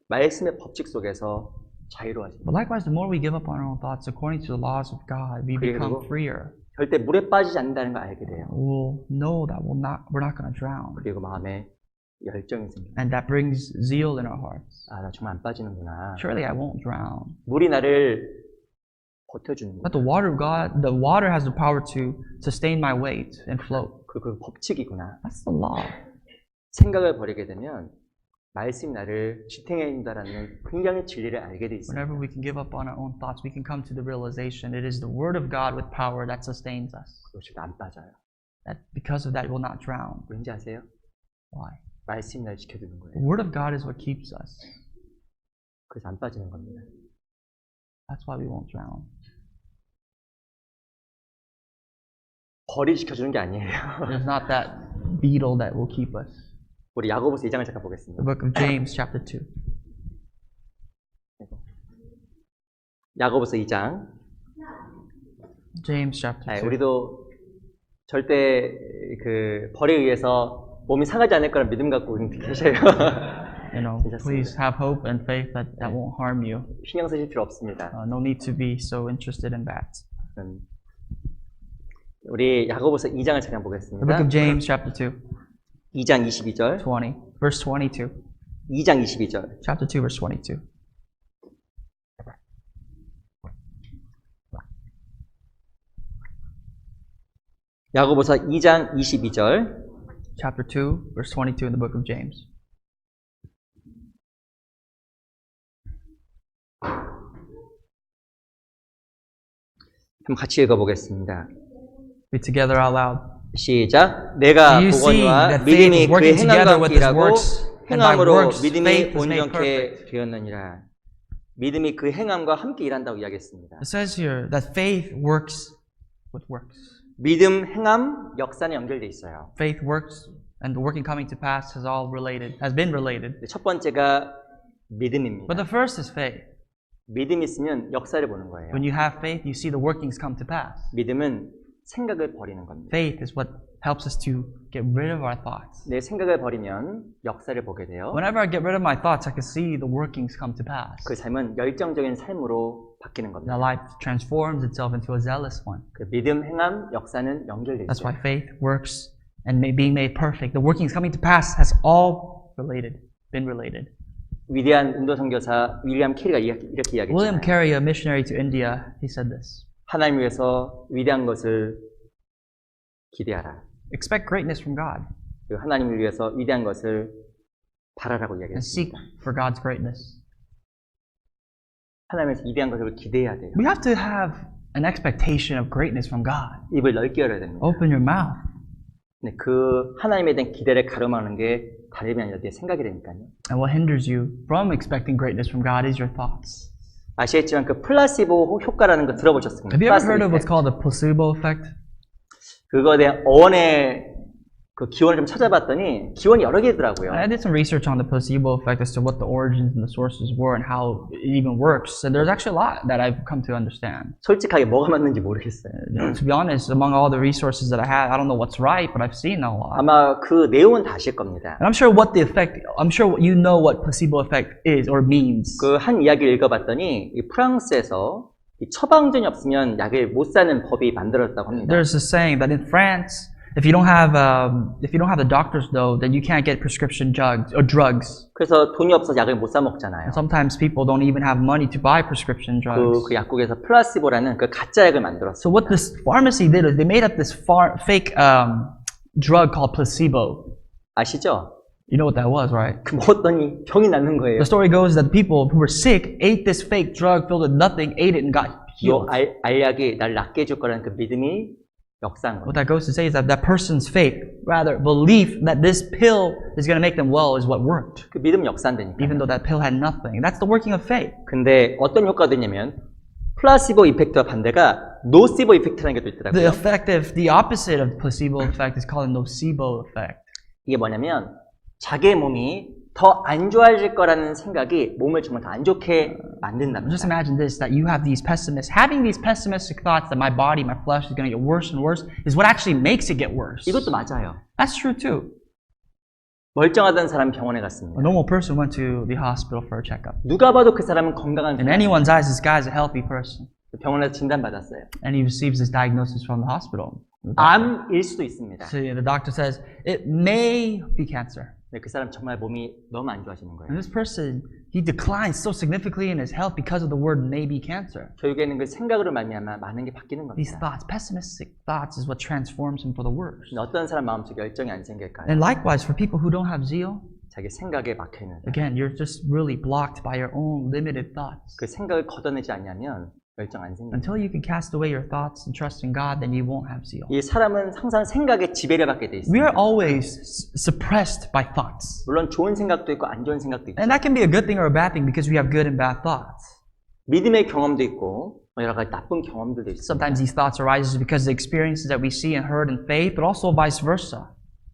말씀의 법칙 속에서 자유로워집니다. But likewise, the more we give up on our own thoughts according to the laws of God, we become freer. 절대 물에 빠지지 않는다는 걸 알게 돼요. We'll know that we're not going to drown. 그리고 마음에 열정이 생깁니다. And that brings zeal in our hearts. 아, 나 정말 안 빠지는구나. Surely I won't drown. 물이 나를 버텨주는 But 거예요. the water has the power to sustain my weight and float. 그 법칙이구나. That's the law. 생각을 버리게 되면 말씀이 나를 지탱해 준다라는 굉장히 진리를 알게 돼 있습니다. Whenever we can give up on our own thoughts, we can come to the realization it is the Word of God with power that sustains us. 그것이 안 빠져요. That because of that, we'll not drown. 왠지 아세요? Why? 말씀이 나를 지켜주는 The 거예요. Word of God is what keeps us. 그래서 안 빠지는 겁니다. That's why we won't drown. 벌이 지켜주는 게 아니에요. There's not that beetle that will keep us. 우리 야고보서 2장을 잠깐 The 보겠습니다. book of James, chapter 2. 야고보서 2장. James, chapter 2. 우리도 절대 그 벌에 의해서 몸이 상하지 않을 거라는 믿음 갖고 계셔요. Please have hope and faith that won't harm you. 신경 쓰실 필요 없습니다. No need to be so interested in that. 우리 야고보서 2장을 잠깐 The 보겠습니다. book of James, chapter 2, 2장 22절. 20, verse 22. 2장 22절. Chapter 2, verse 22. 야고보서 2장 22절. Chapter 2, verse 22 in the book of James. 한번 같이 읽어보겠습니다. Read together out loud. 시작. 내가 Do you see 복원과 that faith 믿음이 is 그의 working 행함과 together with his 함께라고 works, and by 행함으로 works 믿음이 faith is made 온전케 perfect? 되었느니라. 믿음이 그 행함과 함께 일한다고 이야기했습니다. It says here that faith works with works. 믿음, 행함, 역사는 연결돼 있어요. Faith works, and the working coming to pass has been related. 첫 번째가 믿음입니다. But the first is faith. 믿음이 있으면 역사를 보는 거예요. When you have faith, you see the workings come to pass. 믿음은 생각을 버리는 겁니다. Faith is what helps us to get rid of our thoughts. 내 생각을 버리면 역사를 보게 돼요. Whenever I get rid of my thoughts, I can see the workings come to pass. 그 삶은 열정적인 삶으로 바뀌는 겁니다. The life transforms itself into a zealous one. 그 믿음, 행함, 역사는 연결돼 That's 있어요. why faith, works, and being made perfect, the workings coming to pass has all been related. 위대한 인도 선교사 윌리엄 캐리가 이렇게 William 이야기했잖아요. Carey, a missionary to India, he said this. 하나님 위해서 위대한 것을 기대하라. Expect greatness from God. 그리고 하나님을 위해서 위대한 것을 바라라고 and seek 이야기했습니다. for God's greatness. 하나님에서 이대한 것을 기대해야 돼요. We have to have an expectation of greatness from God. 입을 넓게 열어야 됩니다. Open your mouth. 네, 그 하나님에 대한 기대를 가로막는 게 다름이 아니라 내 생각이 되니까요. And what hinders you from expecting greatness from God is your thoughts. 아시겠지만 그 플라시보 효과라는 거 들어보셨습니까? Have you ever heard of what's 플라시보 called the placebo effect? 그거에 대한 어원의 그 기원을 좀 찾아봤더니 기원이 여러 개더라고요. I did some research on the placebo effect as to what the origins and the sources were and how it even works. And there's actually a lot that I've come to understand. 솔직하게 뭐가 맞는지 모르겠어요. To be honest, among all the resources that I have, I don't know what's right, but I've seen a lot. 아마 그 내용은 다 아실 겁니다. And I'm sure you know what placebo effect is or means. 그 한 이야기를 읽어봤더니 이 프랑스에서 이 처방전이 없으면 약을 못 사는 법이 만들어졌다고 합니다. There's a saying that in France, if you don't have the doctor's note, then you can't get prescription drugs. 그래서 돈이 없어서 약을 못 사 먹잖아요. And sometimes people don't even have money to buy prescription drugs. 그 약국에서 플라시보라는 그 가짜 약을 만들었어요. So what this pharmacy did is they made up this fake drug called placebo. 아시죠? You know what that was, right? 그 먹었더니 병이 낫는 거예요. The story goes that people who were sick ate this fake drug filled with nothing, ate it and got 요 healed. 알약이 날 낫게 해줄 거라는 그 믿음이 역사한 거예요. What that goes to say is that person's faith, rather belief that this pill is going to make them well is what worked. 그 믿음 역사한다니까. Even though that pill had nothing. That's the working of faith. 근데 어떤 효과가 되냐면 플라시보 이펙트와 반대가 노시보 이펙트라는 게 또 있더라고요. The opposite of placebo effect is called a nocebo effect. 이게 뭐냐면 자기의 몸이 더 안 좋아질 거라는 생각이 몸을 정말 더 안 좋게 만든답니다. Just imagine this, that you have having these pessimistic thoughts that my body, my flesh is going to get worse and worse is what actually makes it get worse. 이것도 맞아요. That's true too. 멀쩡하던 사람 병원에 갔습니다. A normal person went to the hospital for a checkup. 누가 봐도 그 사람은 건강한 In 사람. anyone's eyes, this guy's a healthy person. 병원에서 진단받았어요. And he receives this diagnosis from the hospital. 암일 수도 있습니다. So the doctor says, it may be cancer. 네, 그 사람 정말 몸이 너무 안 좋아지는 And 거예요. this person, he declines so significantly in his health because of the word may be cancer. 결국에는 그 생각으로 말미암아 많은 게 바뀌는 These 겁니다. thoughts, pessimistic thoughts, is what transforms him for the worse. 근데 어떤 사람 마음속에 열정이 안 생길까요? And likewise, for people who don't have zeal, 자기 생각에 막혀 있는 사람. again, you're just really blocked by your own limited thoughts. 그 생각을 걷어내지 않냐면 열정 안 생깁니다. Until you can cast away your thoughts and trust in God, then you won't have zeal. 이 사람은 항상 생각에 지배를 받게 돼 We are 있습니다. always suppressed by thoughts. 물론 좋은 생각도 있고 안 좋은 생각도 있죠. And that can be a good thing or a bad thing because we have good and bad thoughts. 믿음의 경험도 있고 여러 가지 나쁜 경험들도 있습니다. Sometimes these thoughts arise because of the experiences that we see and heard in faith, but also vice versa.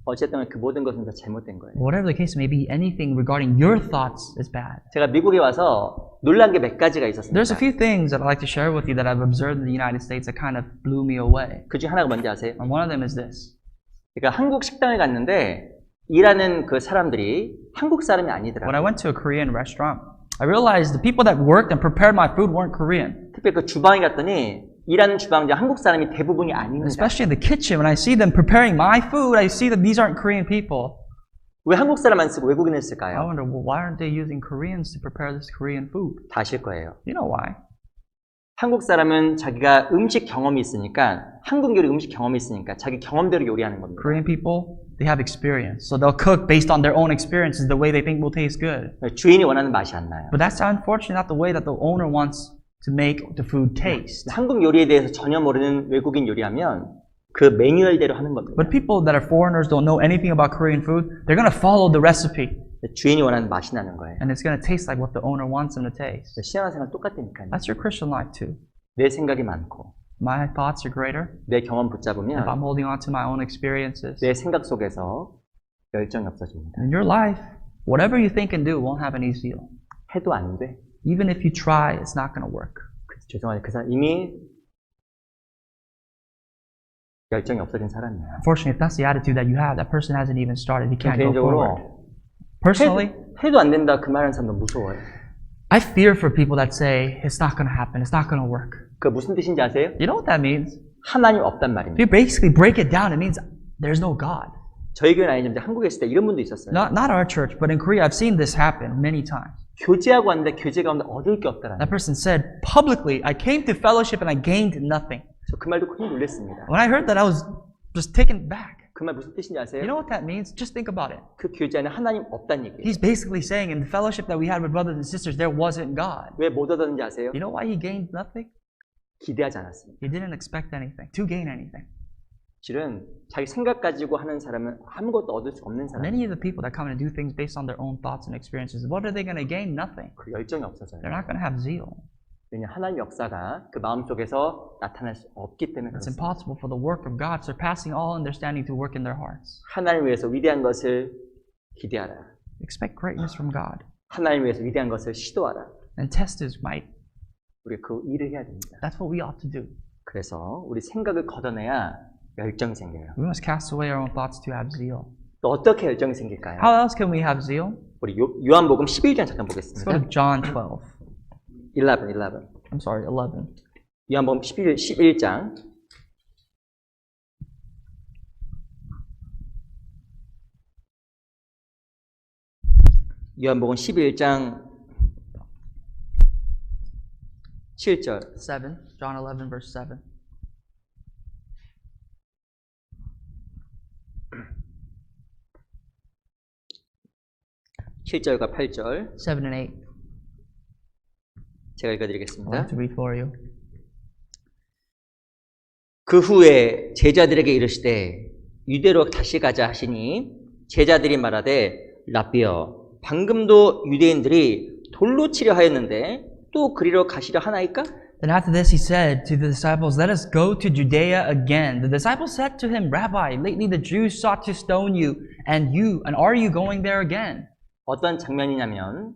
어쨌든 그 모든 것은 다 잘못된 거예요. Whatever the case may be, anything regarding your thoughts is bad. 제가 미국에 와서 놀란 게 몇 가지가 있었습니다. There's a few things that I'd like to share with you that I've observed in the United States that kind of blew me away. 그 중 하나가 뭔지 아세요? And one of them is this. 그러니까 한국 식당에 갔는데 일하는 그 사람들이 한국 사람이 When I 아니더라고요. went to a Korean restaurant, I realized the people that worked and prepared my food weren't Korean. 특별히 그 주방에 갔더니 일하는 주방장 한국 사람이 대부분이 아닙니다. Especially in the kitchen, when I see them preparing my food, I see that these aren't Korean people. 왜 한국 사람 안 쓰고 외국인을 I 쓸까요? wonder, well, why aren't they using Koreans to prepare this Korean food? 다 아실 거예요. You know why? 한국 사람은 자기가 음식 경험이 있으니까 한국 요리 음식 경험이 있으니까 자기 경험대로 요리하는 겁니다. Korean people, they have experience. So they'll cook based on their own experiences, the way they think will taste good. 주인이 원하는 맛이 안 나요. But that's unfortunately not the way that the owner wants to make the food taste. 한국 요리에 대해서 전혀 모르는 외국인 요리하면 그 매뉴얼대로 하는 겁니다. But people that are foreigners don't know anything about Korean food, they're going to follow the recipe. 주인이 원하는 맛이 나는 거예요. And it's going to taste like what the owner wants them to taste. 신앙생활 똑같으니까요. That's your Christian life too. 내 생각이 많고 My thoughts are greater. 내 경험 If 붙잡으면 I'm holding on to my own experiences, 내 생각 속에서 열정이 없어집니다. in your life, whatever you think and do won't have any zeal. 해도 안 돼. Even if you try, it's not going to work. 죄송해요. 그 사람 이미 열정이 없어진 사람이야. Unfortunately, if that's the attitude that you have, that person hasn't even started. He can't go forward. 개인적으로 Personally, 해도 안 된다 그 말하는 사람 너무 무서워요. I fear for people that say, it's not going to happen, it's not going to work. 그 무슨 뜻인지 아세요? You know what that means? 하나님 없단 If 말입니다. you basically break it down, it means there's no God. 저희 교회는 아니지만 한국에 있을 때 이런 분도 있었어요. Not our church, but in Korea, I've seen this happen many times. 교제하고 왔는데 교제 가운데 얻을 게 없다라는 That person said publicly, I came to fellowship and I gained nothing. 그 말 듣고 큰 놀랐습니다. When I heard that, I was just taken back. 그 말 무슨 뜻인지 아세요? You know what that means? Just think about it. 그 교제 안에 하나님 없다는 얘기예요. He's basically saying in the fellowship that we had with brothers and sisters, there wasn't God. 왜 못 얻었는지 아세요? You know why he gained nothing? 기대하지 않았습니다. He didn't expect anything, to gain anything. 실은 자기 생각 가지고 하는 사람은 아무것도 얻을 수 없는 사람. Many of the people that come and do things based on their own thoughts and experiences, what are they going to gain? Nothing. 그 열정이 없어져요. They're not going to have zeal. 왜냐 하나님 역사가 그 마음속에서 나타날 수 없기 때문에 It's 그렇습니다. impossible for the work of God, surpassing all understanding, to work in their hearts. 하나님 위해서 위대한 것을 기대하라. Expect greatness from God 하나님 위해서 위대한 것을 시도하라. and test His might. 우리 그 일을 해야 됩니다. That's what we ought to do. 그래서 우리 생각을 걷어내야 열정이 생겨요. We must cast away our own thoughts to have zeal. 또 어떻게 열정이 생길까요? How else can we have zeal? 우리 요한복음 11장 잠깐 Let's go 보겠습니다. to John 12. 11. I'm sorry, 11. 요한복음 11장 요한복음 11장 7절 7. John 11, verse 7. 칠절과 8절 7 and 8. 제가 I'd 읽어드리겠습니다. like to read for you. 그 후에 제자들에게 이르시되 유대로 다시 가자 하시니 제자들이 말하되 라삐여 방금도 유대인들이 돌로 치려 하였는데 또 그리로 가시려 하나이까? Then after this he said to the disciples, Let us go to Judea again. The disciples said to him, Rabbi, lately the Jews sought to stone you, and are you going there again? 어떤 장면이냐면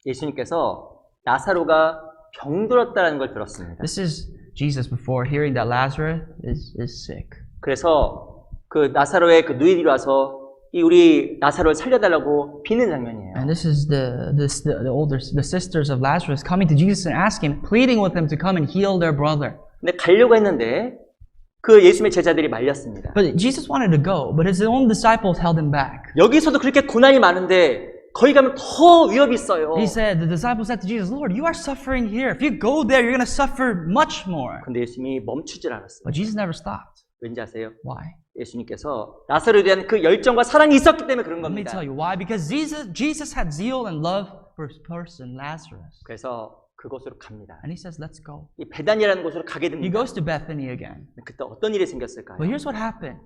예수님께서 나사로가 병들었다는 걸 들었습니다. This is Jesus before hearing that Lazarus is sick. 그래서 그 나사로의 그 누이들이 와서 이 우리 나사로를 살려달라고 비는 장면이에요. And this is the sisters of Lazarus coming to Jesus and asking, pleading with him to come and heal their brother. 근데 가려고 했는데 그 예수님의 제자들이 말렸습니다. But Jesus wanted to go, but his own disciples held him back. 여기서도 그렇게 고난이 많은데 거기 가면 더 위협이 있어요. The disciples said to Jesus, Lord, you are suffering here. If you go there, you're going to suffer much more. 근데 예수님이 멈추질 않았어요. But Jesus never stopped. 왠지 아세요? Why? 예수님께서 나사로에 대한 그 열정과 사랑이 있었기 때문에 그런 Let me 겁니다. tell you why. Because Jesus had zeal and love for his person, Lazarus. 그래서 그곳으로 갑니다. And he says, let's go. 이 베단이라는 곳으로 가게 He 됩니다. goes to Bethany again. 그때 어떤 일이 생겼을까요? But here's what happened.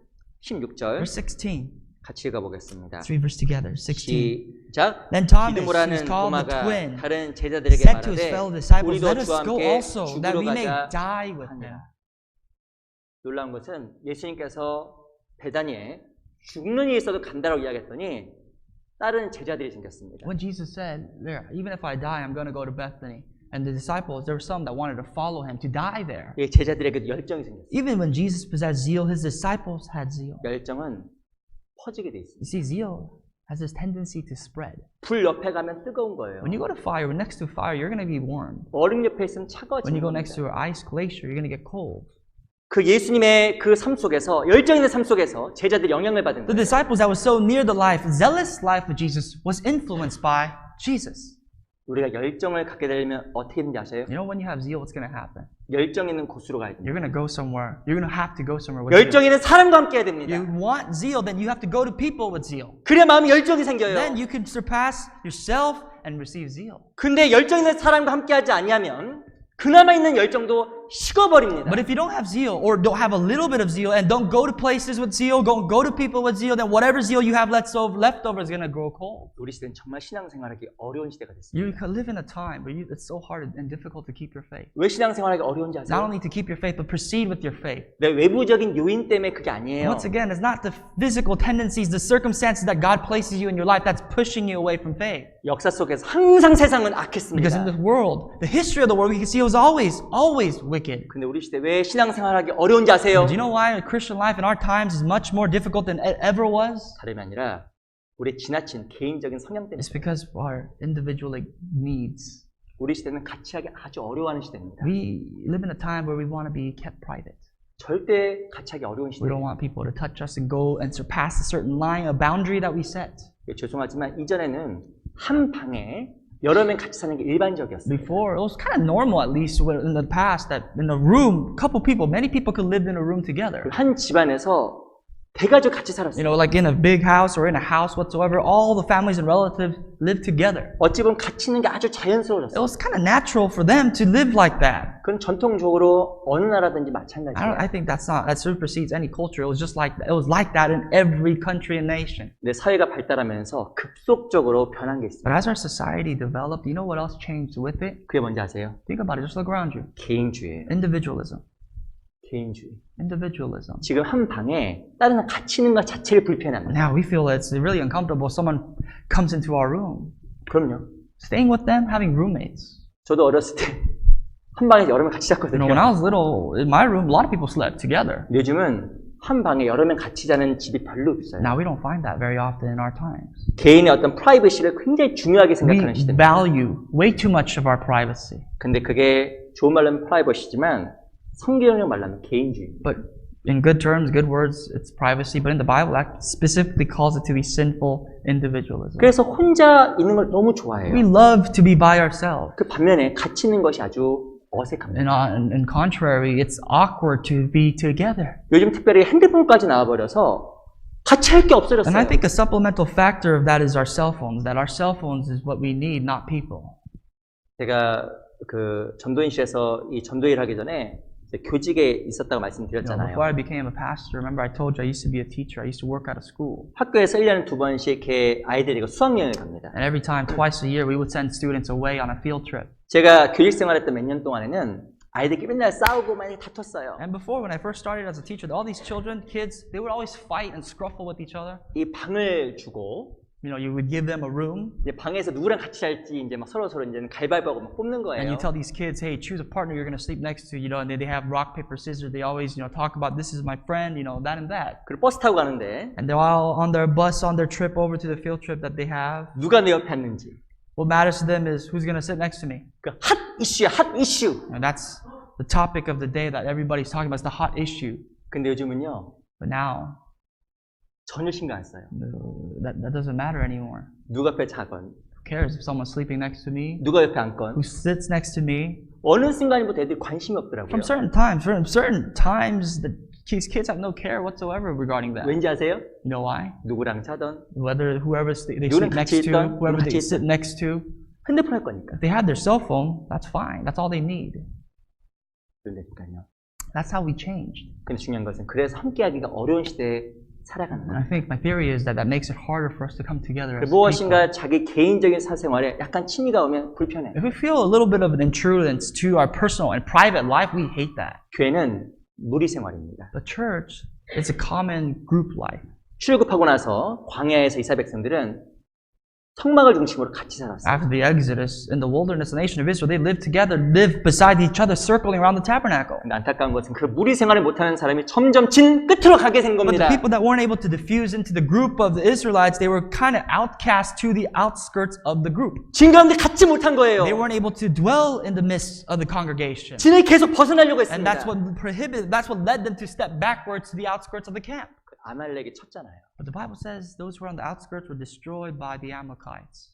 16절 Verse 16. 같이 읽어보겠습니다. Let's read verse together. 16. 시작. Then Thomas, 디드모라는 who's called the 도마가 twin, 다른 제자들에게 said to his fellow 말하되 disciples, 우리도 Let us 주와 go 함께 also, that 죽으러 we may 가자 die with him. 하니라. 놀라운 것은 예수님께서 베다니에 죽는 일이 있어도 간다라고 이야기했더니 다른 제자들이 생겼습니다. When Jesus said, there, even if I die, I'm going to go to Bethany. And the disciples, there were some that wanted to follow him, to die there. 이 제자들에게도 열정이 생겼어요. Even when Jesus possessed zeal, his disciples had zeal. 열정은 퍼지게 돼 있습니다. You see, zeal has this tendency to spread. 불 옆에 가면 뜨거운 거예요. When you go to fire, next to fire, you're going to be warm. 얼음 옆에 있으면 When 차가워지는 you go next 겁니다. to an ice glacier, you're going to get cold. 그 예수님의 그 삶 속에서 열정 있는 삶 속에서 제자들이 영향을 받은 The 거예요. disciples that were so near the life, zealous life of Jesus, was influenced by Jesus. 우리가 열정을 갖게 되면 어떻게 되는지 아세요? You know, when you have zeal, what's going to happen? 열정 있는 곳으로 가야 됩니다. You're going to go somewhere. You're going to have to go somewhere with zeal. 열정 있는 사람과 함께 해야 됩니다. You want zeal, then you have to go to people with zeal. 그래야 마음에 열정이 생겨요. Then you can surpass yourself and receive zeal. 근데 열정 있는 사람과 함께 하지 않냐면 그나마 있는 열정도 식어버립니다. But if you don't have zeal, or don't have a little bit of zeal, and don't go to places with zeal, don't go to people with zeal, then whatever zeal you have left over is going to grow cold. 우리 시대는 정말 신앙생활하기 어려운 시대가 됐습니다. You can live in a time where it's so hard and difficult to keep your faith. 왜 신앙생활하기 어려운지 Not 아세요? only to keep your faith, but proceed with your faith. 내 외부적인 요인 때문에 그게 아니에요. Once again, it's not the physical tendencies, the circumstances that God places you in your life that's pushing you away from faith. 역사 속에서 항상 세상은 Because in 악했습니다. this world, the history of the world, we can see it was always wicked. 근데 우리 시대 왜 신앙생활하기 어려운지 아세요? Do you know why Christian life in our times is much more difficult than it ever was? 다름이 아니라 우리 지나친 개인적인 성향 때문에 It's because of our individual needs. 우리 시대는 같이 하기 아주 어려워하는 시대입니다. We live in a time where we want to be kept private. 절대 같이 하기 어려운 We don't 시대예요. want people to touch us and go and surpass a certain line, a boundary that we set. 죄송하지만 이전에는 한 방에 여러 명 같이 사는 게 일반적이었어요. Before, it was kind of normal, at least in the past, that in a room, couple people, many people could live in a room together. 한 집안에서 대가족 같이 You 살았어요. know, like in a big house or in a house whatsoever, all the families and relatives live together. 어찌 보면 같이 있는 게 아주 It 자연스러워졌어요. was kind of natural for them to live like that. 그건 전통적으로 어느 나라든지 마찬가지예요. I think that supersedes any culture. It was just like that. It was like that in every country and nation. 근데 사회가 발달하면서 급속적으로 변한 게 있어요. But as our society developed, you know what else changed with it? 그게 뭔지 아세요? Think about it. Just look around you. 개인주의예요. Individualism. 개인주의. Individualism. 지금 한 방에 다른 사람 같이 있는 것 자체를 불편합니다. Now we feel it's really uncomfortable if someone comes into our room. 그럼요. Staying with them, having roommates. 저도 어렸을 때 한 방에 여러 명 같이 You know, when 잤거든요. I was little, in my room, a lot of people slept together. 요즘은 한 방에 여러 명 같이 자는 집이 별로 없어요. Now we don't find that very often in our times. 개인의 어떤 프라이버시를 굉장히 중요하게 We 생각하는 시대입니다. value way too much of our privacy. 근데 그게 좋은 말로 하면 프라이버시지만 성경으로 말하면 개인주의입니다. But in good terms, good words, it's privacy. But in the Bible, that specifically calls it to be sinful individualism. 그래서 혼자 있는 걸 너무 We 좋아해요. love to be by ourselves. 그 반면에 같이 있는 것이 아주 어색합니다. In contrary, it's awkward to be together. 요즘 특별히 핸드폰까지 나와버려서 같이 할 게 And I 없어졌어요. think a supplemental factor of that is our cell phones. That our cell phones is what we need, not people. 제가 그 전도인실에서 이 전도일 하기 전에 이제 교직에 있었다고 You know, 말씀드렸잖아요. before I became a pastor, remember I told you I used to be a teacher. I used to work at a school. 학교에서 1년에 2번씩 이렇게 아이들이고 수학여행을 갑니다. And every time, twice a year, we would send students away on a field trip. 제가 교직 생활했던 몇 년 동안에는 아이들끼리 맨날 싸우고 많이 다퉜어요. And before, when I first started as a teacher, all these children, kids, they would always fight and scruffle with each other. 이 방을 주고 You know, you would give them a room, 이제 방에서 누구랑 같이 잘지 이제 막 서로 이제는 갈바위보하고 막 뽑는 and 거예요. you tell these kids, hey, choose a partner you're going to sleep next to, you know, and they have rock, paper, scissors. They always, you know, talk about this is my friend, you know, that and that. 그리고 버스 타고 가는데 And they're all on their bus, on their trip over to the field trip that they have. 누가 내 옆에 앉는지 What matters to them is who's going to sit next to me. 그 핫 이슈야 핫 이슈. And that's the topic of the day that everybody's talking about. It's the hot issue. 근데 요즘은요 But now, 전혀 신경 안 써요. that doesn't matter anymore. 누가 옆에 자건 Who cares if someone's sleeping next to me? 누가 옆에 앉건 Who sits next to me? 어느 순간부터 애들이 관심이 없더라고요. From certain times, these kids have no care whatsoever regarding that. 왠지 아세요? You know why? 누구랑 자던 Whoever they 누구랑 sleep next 같이 to, 있던, whoever 누구랑 they 같이 sit 있던. next to, 핸드폰 할 거니까. if they had their cell phone, that's fine. That's all they need. 그러니까요. That's how we changed. 근데 중요한 것은 그래서 함께하기가 어려운 시대에 살아가는 And 거예요. I think my theory is that makes it harder for us to come together as people. 무엇인가 자기 개인적인 사생활에 약간 침해가 오면 불편해요. If we feel a little bit of an intrudence to our personal and private life, we hate that. 교회는 무리 생활입니다. The church is a common group life. 출애굽하고 나서 광야에서 이스라엘 백성들은 성막을 중심으로 같이 살았어요. After the Exodus, in the wilderness, the nation of Israel, they lived together, lived beside each other, circling around the tabernacle. 근데 안타까운 것은 그 무리 생활을 못하는 사람이 점점 진 끝으로 가게 된 But the 겁니다. people that weren't able to diffuse into the group of the Israelites, they were kind of outcast to the outskirts of the group. 진 가운데 갖지 못한 거예요. They weren't able to dwell in the midst of the congregation. 진을 계속 벗어나려고 And 했습니다. that's what led them to step backwards to the outskirts of the camp. 아말렉이 쳤잖아요. But the Bible says those who were on the outskirts were destroyed by the Amalekites.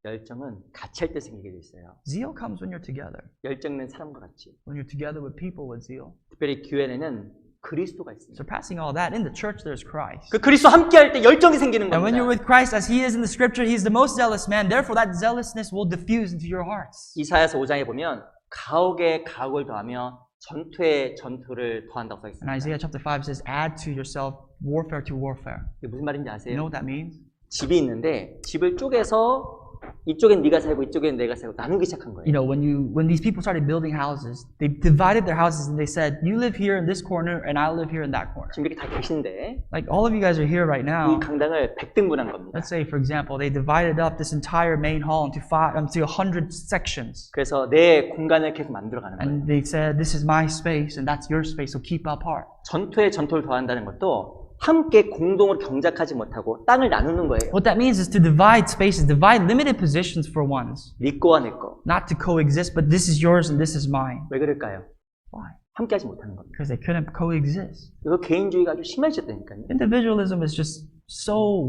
열정은 같이 할 때 생기게 돼 있어요. Zeal comes when you're together. 열정은 사람과 같이. When you're together with people with zeal. 특별히 교회에는 그리스도가 있습니다. Surpassing all that, in the church there's Christ. 그 그리스도 함께 할 때 열정이 생기는 And when you're 겁니다. with Christ, as He is in the Scripture, He's the most zealous man. Therefore, that zealousness will diffuse into your hearts. 이사야서 5장에 보면 가옥에 가옥을 더하며 전투에 전투를 더한다고 써 And 있습니다. Isaiah chapter 5 says, add to yourself warfare to warfare. 이게 무슨 말인지 You 아세요? know what that means? 집이 있는데 집을 쪼개서 이쪽엔 네가 살고 이쪽엔 내가 살고 나누기 시작한 거예요. You know, when these people started building houses, they divided their houses and they said, you live here in this corner and I live here in that corner. 지금 이렇게 다 계신데 Like all of you guys are here right 이 now. 강당을 100등분한 겁니다. Let's say, for example, they divided up this entire main hall into 100 sections. 그래서 내 공간을 계속 만들어가는 거예요. And they said, this is my space and that's your space, so keep apart. 전투에 전투를 더한다는 것도 함께 공동으로 경작하지 못하고 땅을 나누는 거예요. What that means is to divide spaces, divide limited positions for ones. 네 거와 내 거. Not to coexist, but this is yours and this is mine. 왜 그럴까요? Why? 함께 하지 못하는 겁니다. Because they couldn't coexist. 그래서 개인주의가 아주 심해졌다니까요. Individualism is just so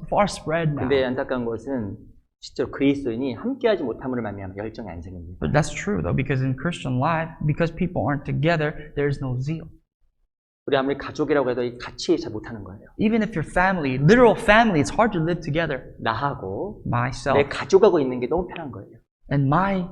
far spread now. 근데 안타까운 것은 실제로 그리스도인이 함께 하지 못함으로 말미암아 열정이 안 생깁니다. But that's true though, because in Christian life, because people aren't together, there is no zeal. 우리 아무리 가족이라고 해도 이 같이 잘 못하는 거예요. Even if you're family, literal family, it's hard to live together. 나하고 Myself 내 가족하고 있는 게 너무 편한 거예요. and my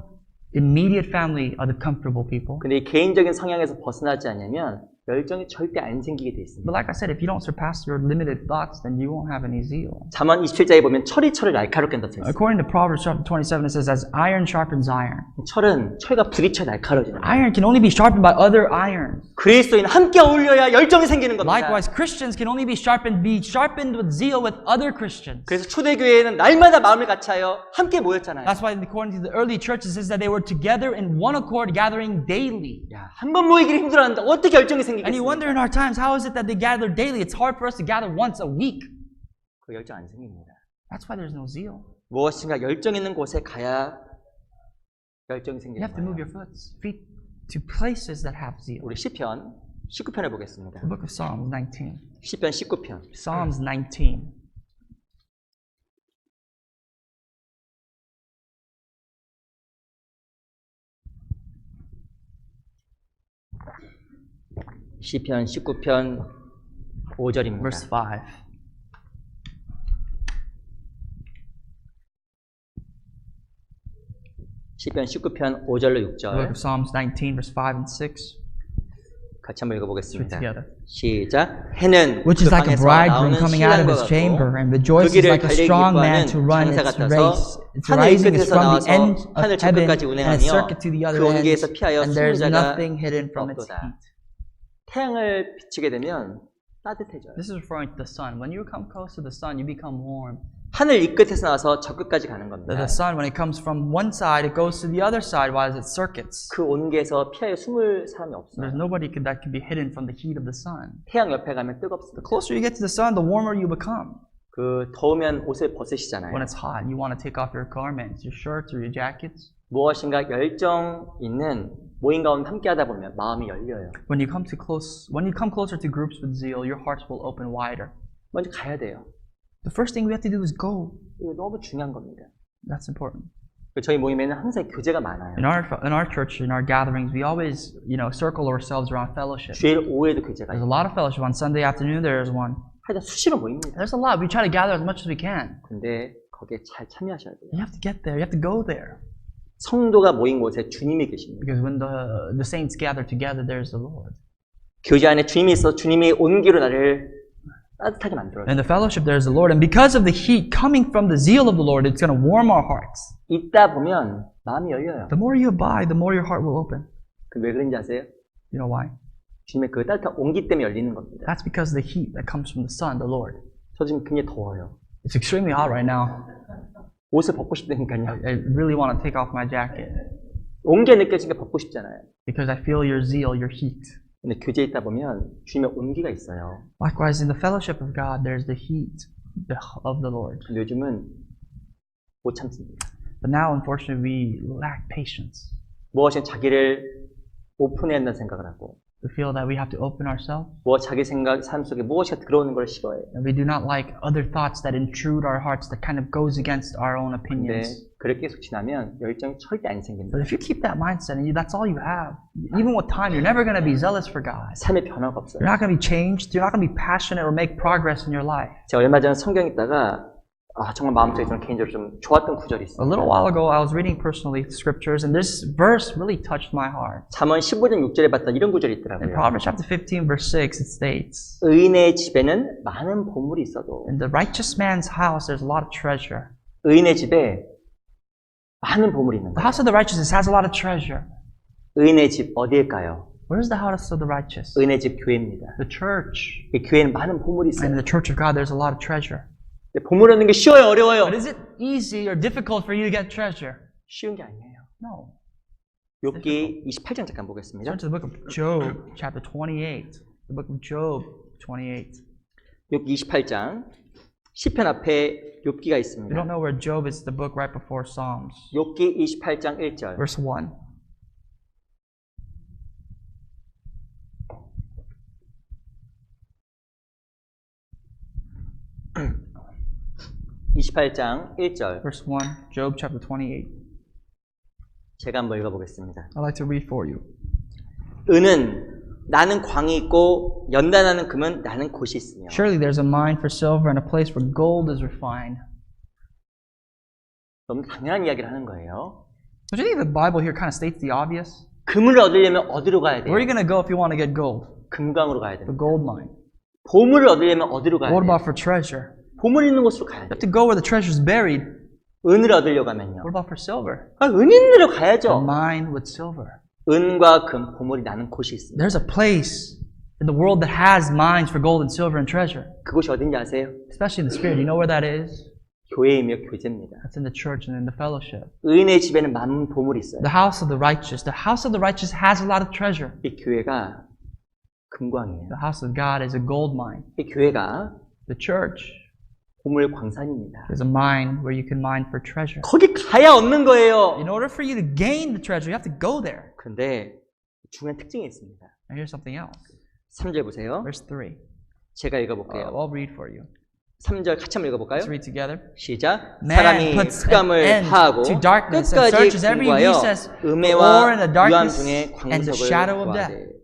immediate family are the comfortable people. 근데 이 개인적인 성향에서 벗어나지 않으면 열정이 절대 안 생기게 돼 있습니다. But like I said, if you don't surpass your limited thoughts, then you won't have any zeal. 잠언 27장에 보면 철이 철을 날카롭게 한다 써 있어요. According to Proverbs chapter 27, it says, as iron sharpens iron. 철과 부딪혀 날카로워지는 거예요. Iron can only be sharpened by other irons. 그리스도인 함께 어울려야 열정이 생기는 겁니다. Likewise, Christians can only be sharpened with zeal with other Christians. 그래서 초대교회에는 날마다 마음을 같이하여 함께 모였잖아요. That's why according to the early churches, it says that they were together in one accord, gathering daily. 야, 한 번 모이기를 힘들어하는데 어떻게 열정이 And you 생기겠습니까? wonder in our times, how is it that they gather daily? It's hard for us to gather once a week. 그 열정 안 생깁니다. That's why there's no zeal. 무엇인가 열정 있는 곳에 가야 열정이 You 생기는 have to move 거예요. your feet to places that have zeal. 우리 시편 19편을 보겠습니다. The book of Psalms 19. 시편 19편. Psalms 19. 시편 19편 5절입니다. Verse 5. 시편 19편 5절로 The book 6절 of Psalms 19, verse 5 and 6. 같이 한번 읽어보겠습니다. together. 시작. 해는 Which is 그 like a 방에서 bridegroom 나오는 coming out of 신랑과 his chamber 같고 and 그 rejoices 길을 like a 달리기 strong man 기뻐하는 to run 장사 its 같아서 race. Its 하늘 rising is 끝에서 from the 나와서 end of 하늘 heaven 저끝까지 and a 운행하며 circuit to the other 그 end, 온기에서 피하여 and there is 숨는 자가 nothing hidden from its 없도다. heat. 태양을 비치게 되면 따뜻해져요. This is referring to the sun. When you come close to the sun, you become warm. 하늘 이 끝에서 나와서 저 끝까지 가는 겁니다. The sun, when it comes from one side, it goes to the other side while it circuits. 그 온기에서 피하여 숨을 사람이 There's 없어요. nobody that can be hidden from the heat of the sun. 태양 옆에 가면 The 뜨겁습니다. closer you get to the sun, the warmer you become. 그 더우면 옷을 벗으시잖아요. When it's hot, you want to take off your garments, your shirts or your jackets. 무엇인가 열정 있는 모임 가운데 함께 하다 보면 마음이 열려요. When you come closer to groups with zeal, your hearts will open wider. 먼저 가야 돼요. The first thing we have to do is go. 이거 너무 중요한 겁니다. That's important. 저희 모임에는 항상 교제가 많아요. In our church, in our gatherings, we always, circle ourselves around fellowship. 주일 오후에도 교제가 There's a 있어요. lot of fellowship. On Sunday afternoon, there's one. 하여튼 수시로 모입니다. There's a lot. We try to gather as much as we can. 근데 거기에 잘 참여하셔야 돼요. You have to get there. You have to go there. 성도가 모인 곳에 주님이 계십니다. Because when the saints gather together, there's the Lord. 교제 안에 주님이 있어 주님이 온기로 나를 따뜻하게 만들어요. In the fellowship, there's the Lord. And because of the heat coming from the zeal of the Lord, it's going to warm our hearts. 있다 보면 마음이 열려요. The more you abide, the more your heart will open. 왜 그런지 아세요? You know why? 주님의 그 따뜻한 온기 때문에 열리는 겁니다. That's because of the heat that comes from the sun, the Lord. 저 지금 굉장히 더워요. It's extremely hot right now. 옷을 벗고 싶다니까요. I really want to take off my jacket 온기가 느껴지니까 벗고 싶잖아요. because I feel your zeal, your heat. 근데 교제에 있다 보면 주님의 온기가 있어요. Likewise, in the fellowship of God, there's the heat of the Lord. 근데 요즘은 못 참습니다. But now, unfortunately, we lack patience. 무엇이 자기를 오픈해야 한다는 생각을 하고 We feel that we have to open ourselves. 자기 삶 속에 무엇이 들어오는 걸 싫어해요. And we do not like other thoughts that intrude our hearts that kind of goes against our own 근데 opinions. 그렇게 계속 지나면 열정이 절대 안 생깁니다. But if you keep that mindset and that's all you have, even with time, you're never going to be zealous for God. 삶의 변화가 없어요. You're not going to be changed. You're not going to be passionate or make progress in your life. 제가 얼마 전에 성경 읽다가 정말 마음속에 저는 개인적으로 좀 좋았던 구절이 있어요. A little while ago, I was reading personally the scriptures, and this verse really touched my heart. 잠언 15장 6절에 봤던 이런 구절이 In 있더라고요. Proverbs chapter 15, verse 6, it states, 의인의 집에는 많은 보물이 있어도 in the righteous man's house, there's a lot of treasure. 의인의 집에 많은 보물이 있는 The 거예요. house of the righteous has a lot of treasure. 의인의 집 어디일까요? Where's the house of the righteous? 의인의 집 교회입니다. The church. 이 교회는 많은 보물이 And in 있어요. the church of God, there's a lot of treasure. 보물 얻는 게 쉬워요, 어려워요? But is it easy or difficult for you to get treasure? 쉬운 게 아니에요. No. 욥기 28장 잠깐 보겠습니다. Turn to the book of Job, chapter 28. The book of Job, 28. 욥기 28장 시편 앞에 욥기가 We 있습니다. don't know where Job is, the book right before Psalms. 욥기 28장 1절. Verse 1. (28장 1절) Verse 1, Job chapter 28. 제가 한번 읽어보겠습니다. I'd like to read for you. 은은 나는 광이 있고 연단하는 금은 나는 곳이 있으며. Surely there's a mine for silver and a place where gold is refined. 너무 당연한 이야기를 하는 거예요. Don't you think the Bible here kind of states the obvious? 금을 얻으려면 어디로 가야 돼요? Where are you going to go if you want to get gold? 금강으로 가야 The 됩니다. gold mine. 보물을 얻으려면 어디로 가야 What 돼요? about for treasure? 보물 있는 곳으로 가야 You 돼요. have to go where the treasure is buried. 은을 얻으려고 하면요. What about for silver? 은 있는 데로 A 가야죠. mine with silver. 은과 금, 보물이 나는 곳이 있습니다. There's a place in the world that has mines for gold and silver and treasure. 그곳이 어딘지 아세요? Especially in the spirit. You know where that is? 교회이며 교제입니다. That's in the church and in the fellowship. 의인의 집에는 많은 보물이 있어요. The house of the righteous. The house of the righteous has a lot of treasure. 이 교회가 금광이에요. The house of God is a gold mine. 이 교회가 The church 보물 광산입니다. is a mine where you can mine for treasure. 거기 가야 얻는 거예요. In order for you to gain the treasure, you have to go there. 그런데 중요한 특징이 있습니다. And here's something else. 3절 보세요. Verse 3. 제가 읽어볼게요. I'll read for you. 3절 같이 한번 읽어볼까요? Let's read together. 시작. Man 사람이 puts an 흑암을 end 파하고 to darkness and 끝까지 searches every 공부하여 recess or 음해와 in the 유암 darkness 중에 and the shadow of 광석을 death. 구하되.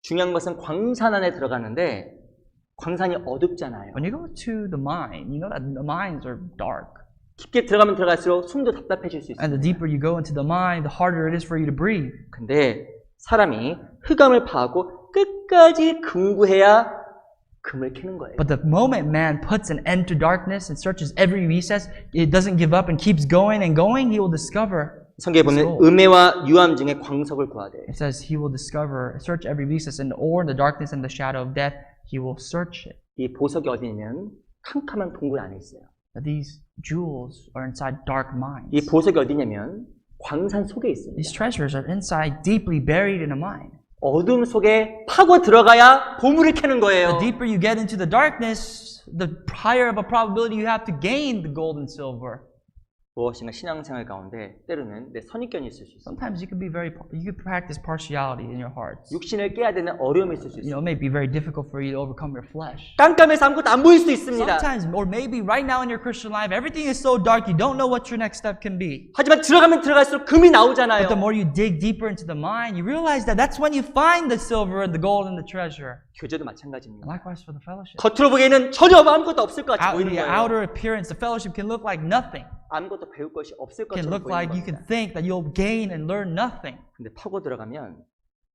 중요한 것은 광산 안에 들어가는데 광산이 어둡잖아요. When you go to the mine, you know that the mines are dark. 깊게 들어가면 들어갈수록 숨도 답답해질 수 And the 있습니다. deeper you go into the mine, the harder it is for you to breathe. 근데 사람이 흑암을 파하고 끝까지 금구해야 금을 캐는 거예요. But the moment man puts an end to darkness and searches every recess, it doesn't give up and keeps going and going, he will discover. 성경에 보면 음해와 유암 중에 광석을 구하되. It says he will discover, search every recess and or in the darkness and the shadow of death, he will search it. 이 보석이 어디냐면 캄캄한 동굴 안에 있어요. That these jewels are inside dark mines. 이 보석이 어디냐면 광산 속에 있습니다. These treasures are inside, deeply buried in a mine. 어둠 속에 파고 들어가야 보물을 캐는 거예요. The deeper you get into the darkness, the higher of a probability you have to gain the gold and silver. 무엇인가 신앙생활 가운데 때로는 내 선입견이 있을 수 있습니다. Sometimes you could practice partiality in your hearts. 육신을 깨야 되는 어려움이 있을 수 You know, 있습니다. it may be very difficult for you to overcome your flesh. 깜깜해서 아무것도 안 보일 수 있습니다. Sometimes, or maybe right now in your Christian life, everything is so dark you don't know what your next step can be. 하지만 들어가면 들어갈수록 금이 나오잖아요. But the more you dig deeper into the mine, you realize that that's when you find the silver and the gold and the treasure. 교제도 And 마찬가지입니다. likewise for the fellowship. 겉으로 보기에는 전혀 아무것도 없을 것 같이 Out in 보이는 the 거예요. outer appearance, the fellowship can look like nothing. 아무것도 배울 것이 없을 It can 것처럼 look like 보이는 you can 겁니다. think that you'll gain and learn nothing. 근데 파고 들어가면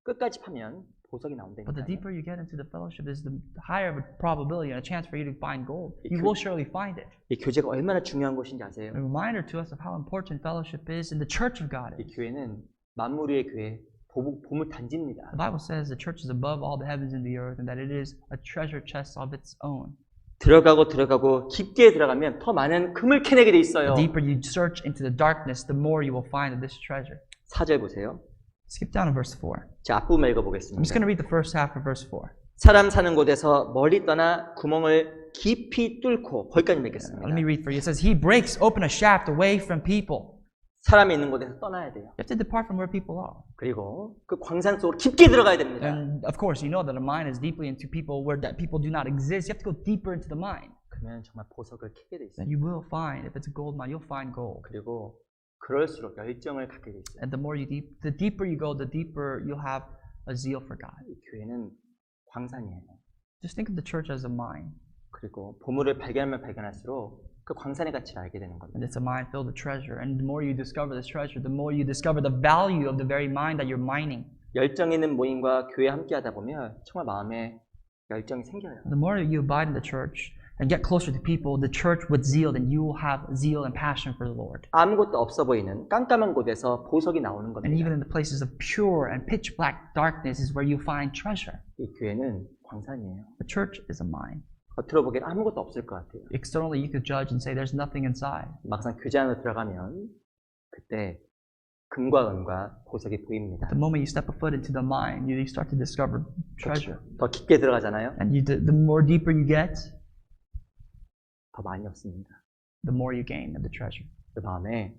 끝까지 파면 보석이 But the 나온다니까요. deeper you get into the fellowship is the higher of a probability and a chance for you to find gold. You will surely find it. 이 교제가 얼마나 중요한 것인지 아세요? A reminder to us of how important fellowship is in the church of God. 이 교회는 만물 위의 교회, 보물 단지입니다. The Bible says the church is above all the heavens and the earth and that it is a treasure chest of its own. 들어가고 깊게 들어가면 더 많은 금을 캐내게 돼 있어요. The deeper you search into the darkness, the more you will find of this treasure. 4절 보세요. Skip down to verse 4. 자, 앞부분 I'm just 읽어보겠습니다. going to read the first half of verse 4. 사람 사는 곳에서 멀리 떠나 구멍을 깊이 뚫고 거기까지 Let me 맺겠습니다. read for you. It says, He breaks open a shaft away from people. 사람이 있는 곳에서 떠나야 돼요. You have to depart from where people are. 그리고 그 광산 속으로 깊게 들어가야 됩니다. And of course, you know that a mine is deeply into people where that people do not exist. You have to go deeper into the mine. 그러면 정말 보석을 캐게 돼 있어요. And you will find, if it's a gold mine, you'll find gold. 그리고 그럴수록 열정을 갖게 돼 있어요. And the deeper you go, the deeper you'll have a zeal for God. 이 교회는 광산이에요. Just think of the church as a mine. 그리고 보물을 발견하면 발견할수록 그 광산의 가치를 알게 되는 겁니다. And it's a mine filled with treasure. And the more you discover this treasure, the more you discover the value of the very mine that you're mining. 열정 있는 모임과 교회 함께 하다 보면 정말 마음에 열정이 생겨요. The more you abide in the church and get closer to people, the church with zeal, then you will have zeal and passion for the Lord. 아무것도 없어 보이는 깜깜한 곳에서 보석이 나오는 And 겁니다. even in the places of pure and pitch black darkness is where you find treasure. 이 교회는 광산이에요. The church is a mine. 겉으로 보기엔 아무것도 없을 것 같아요. Externally, you could judge and say there's nothing inside. 막상 교제 안으로 들어가면 그때 금과 은과 보석이 보입니다. The moment you step a foot into the mine, you start to discover treasure. 더 깊게 들어가잖아요. And the more deeper you get, 더 많이 없습니다. the more you gain of the treasure. 그 마음에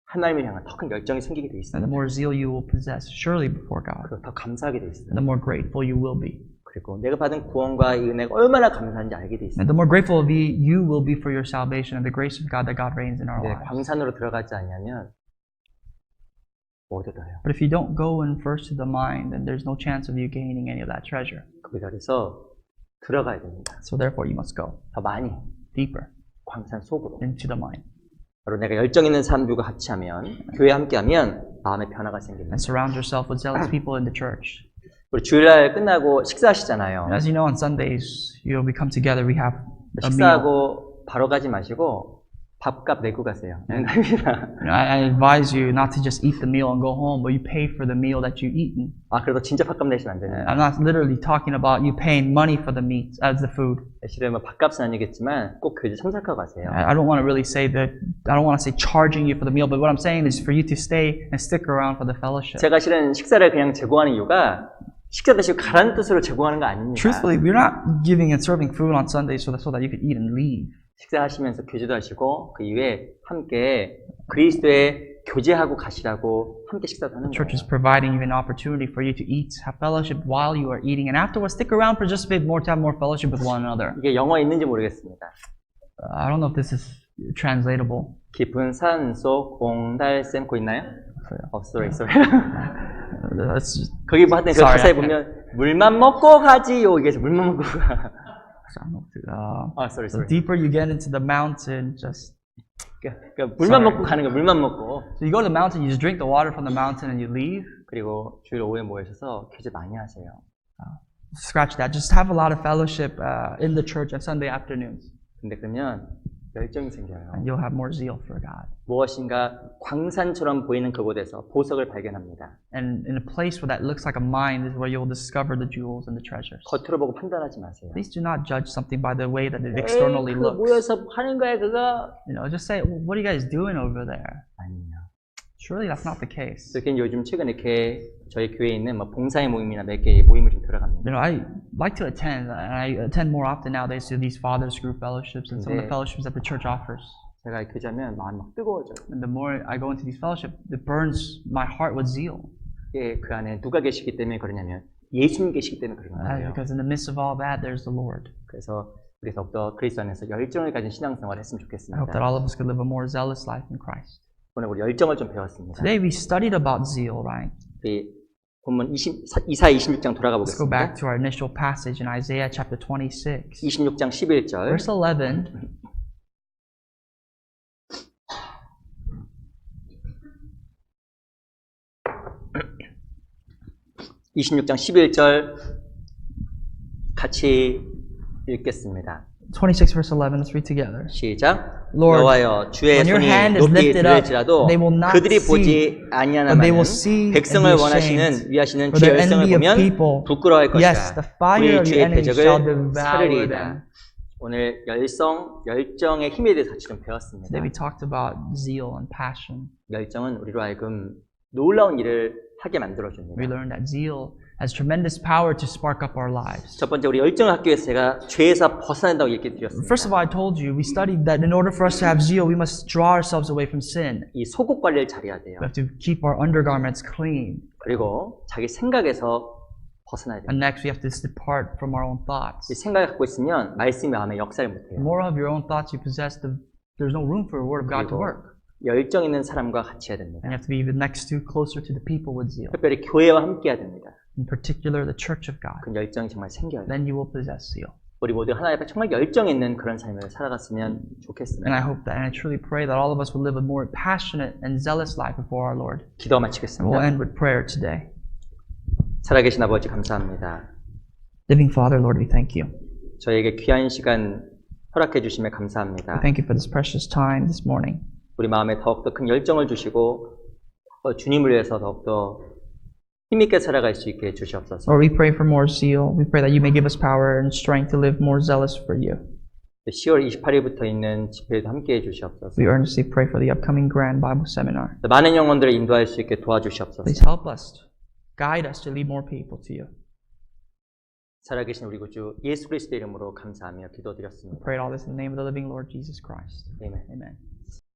하나님을 향한 더 큰 열정이 생기게 돼 And 있습니다. the more zeal you will possess, surely before God. 그리고 더 감사하게 돼 있어요. And the more grateful you will be. 그리고 내가 받은 구원과 이 은혜가 얼마나 감사한지 알게 돼 있어요. And the more grateful you will be for your salvation and the grace of God that God reigns in our 근데 lives. 광산으로 들어가지 않냐면 못 얻어요. But if you don't go in first to the mind, then there's no chance of you gaining any of that treasure. 그래서 들어가야 됩니다. So therefore, you must go 더 많이 deeper 광산 속으로. into the mind 바로 내가 열정 있는 사람들과 같이 하면 교회에 함께하면 마음의 변화가 생깁니다. and surround yourself with zealous people in the church. 우리 주일날 끝나고 식사하시잖아요. As you know, on Sundays, we come together, we have a meal. 식사하고 바로 가지 마시고 밥값 내고 가세요. 농담입니다. I advise you not to just eat the meal and go home, but you pay for the meal that you've eaten. 아, 그래도 진짜 밥값 내시면 안 됩니다. I'm not literally talking about you paying money for the meat as the food. 실은 뭐 밥값은 아니겠지만 꼭 교회 참석하고 가세요. I don't want to really say that. I don't want to say charging you for the meal, but what I'm saying is for you to stay and stick around for the fellowship. 제가 실은 식사를 그냥 제공하는 이유가 식사 드시고 가라는 뜻으로 제공하는 거 아닙니다. Truthfully, we're not giving and serving food on Sundays so that you could eat and leave. 식사하시면서 교제도 하시고 그 이후에 함께 그리스도의 교제하고 가시라고 함께 식사도 하는 The church is 거예요. providing you an opportunity for you to eat, have fellowship while you are eating, and afterwards stick around, participate more, to have more fellowship with one another. 이게 영어에 있는지 모르겠습니다. I don't know if this is translatable. 깊은 산 속 옹달샘 고 있나요? sorry. That's just, 거기 봤더니 그 Sorry, 가사에 I can't. 보면 물만 먹고 가지요. 이게 물만 먹고 가. sorry. the deeper you get into the mountain, just 그러니까 물만 Sorry. 먹고 가는 거예요. 물만 먹고. so you go to the mountain, you just drink the water from the mountain, and you leave. 그리고 주일 오후에 모여서 교제 많이 하세요. Scratch that. Just have a lot of fellowship in the church on Sunday afternoons, 근데 그러면 열정이 생겨요. and you'll have more zeal for God. 무엇인가 광산처럼 보이는 그곳에서 보석을 발견합니다. And in a place where that looks like a mine is where you'll discover the jewels and the treasures. 겉으로 보고 판단하지 마세요. Please do not judge something by the way that it externally 그거 looks. 모여서 하는 거야 그거? Just say, well, what are you guys doing over there? 아니요. Surely that's not the case. 그래서 요즘 최근에 이렇게 저희 교회에 있는 뭐 봉사의 모임이나 몇 개의 모임을 좀 들어갑니다. I like to attend, and I attend more often nowadays to these fathers group fellowships and some of the fellowships that the church offers. 제가 교제하면 마음이 막 뜨거워져요. And the more I go into these fellowships, it burns my heart with zeal. 이게 그 안에 누가 계시기 때문에 그러냐면 예수님 계시기 때문에 그런 거예요. Because in the midst of all that, there's the Lord. 그래서 우리 더욱더 그리스도 안에서 열정을 가진 신앙생활을 했으면 I 좋겠습니다. hope that all of us could live a more zealous life in Christ. 오늘 우리 열정을 좀 배웠습니다. Today we studied about zeal, right? 우리 본문 이사야 26장 돌아가 Let's go back 보겠습니다. to our initial passage in Isaiah chapter 26. 26장 11절. Verse 11. (26장 11절) 같이 읽겠습니다. 26 verse 11, let's read together. 시작. Lord, 여호와여 주의 when your 손이 hand is 높이 lifted up, 들릴지라도 they will not 그들이 see, 보지 but they 아니하나마는 will see and 백성을 be 원하시는 ashamed. 위하시는 For 주의 their 열성을 envy of 보면 people, 부끄러워할 yes, the 것이다. fire 우리 of the 주의 enemy shall 대적을 devour 사르리이다. them. 오늘 열정의 힘에 대해서 같이 좀 배웠습니다. Today we talked about zeal and passion. 열정은 우리로 하여금 놀라운 일을 하게 만들어줍니다. We learned that zeal has tremendous power to spark up our lives. 첫 번째 우리 열정 학교에서 제가 죄에서 벗어난다고 얘기 드렸습니다. First of all, I told you, we studied that in order for us to have zeal, we must draw ourselves away from sin. 이 속옷 관리를 잘해야 돼요. We have to keep our undergarments clean. 그리고 자기 생각에서 벗어나야 돼요. And next, we have to depart from our own thoughts. 이 생각을 갖고 있으면 말씀이 마음에 역사를 The 못해요. more of your own thoughts you possess, there's no room for the Word of God to work. 열정 있는 사람과 같이 해야 됩니다. And you have to be next to, closer to the people with zeal. 특별히 교회와 함께 해야 됩니다. In particular, the Church of God. 그 열정이 정말 생겨야 돼요. Then you will possess zeal. 우리 모두 하나님 앞에 정말 열정 있는 그런 삶을 살아갔으면 좋겠습니다. And I hope that, and I truly pray that all of us will live a more passionate and zealous life before our Lord. 기도 And we'll 마치겠습니다. end with prayer today. 살아계신 아버지 감사합니다. Living Father, Lord, we thank you. 저에게 귀한 시간 허락해 주심에 We 감사합니다. thank you for this precious time this morning. 우리 마음에 더욱더 큰 열정을 주시고 주님을 위해서 더욱더 힘있게 살아갈 수 있게 해주시옵소서. Lord, we pray for more zeal. We pray that you may give us power and strength to live more zealous for you. 10월 28일부터 있는 집회에도 함께 해주시옵소서. We earnestly pray for the upcoming Grand Bible Seminar. 많은 영혼들을 인도할 수 있게 도와주시옵소서. Please help us, guide us to lead more people to you. 살아계신 우리 구주 예수 그리스도 이름으로 감사하며 We 기도드렸습니다. pray all this in the name of the living Lord Jesus Christ. 아멘. Amen.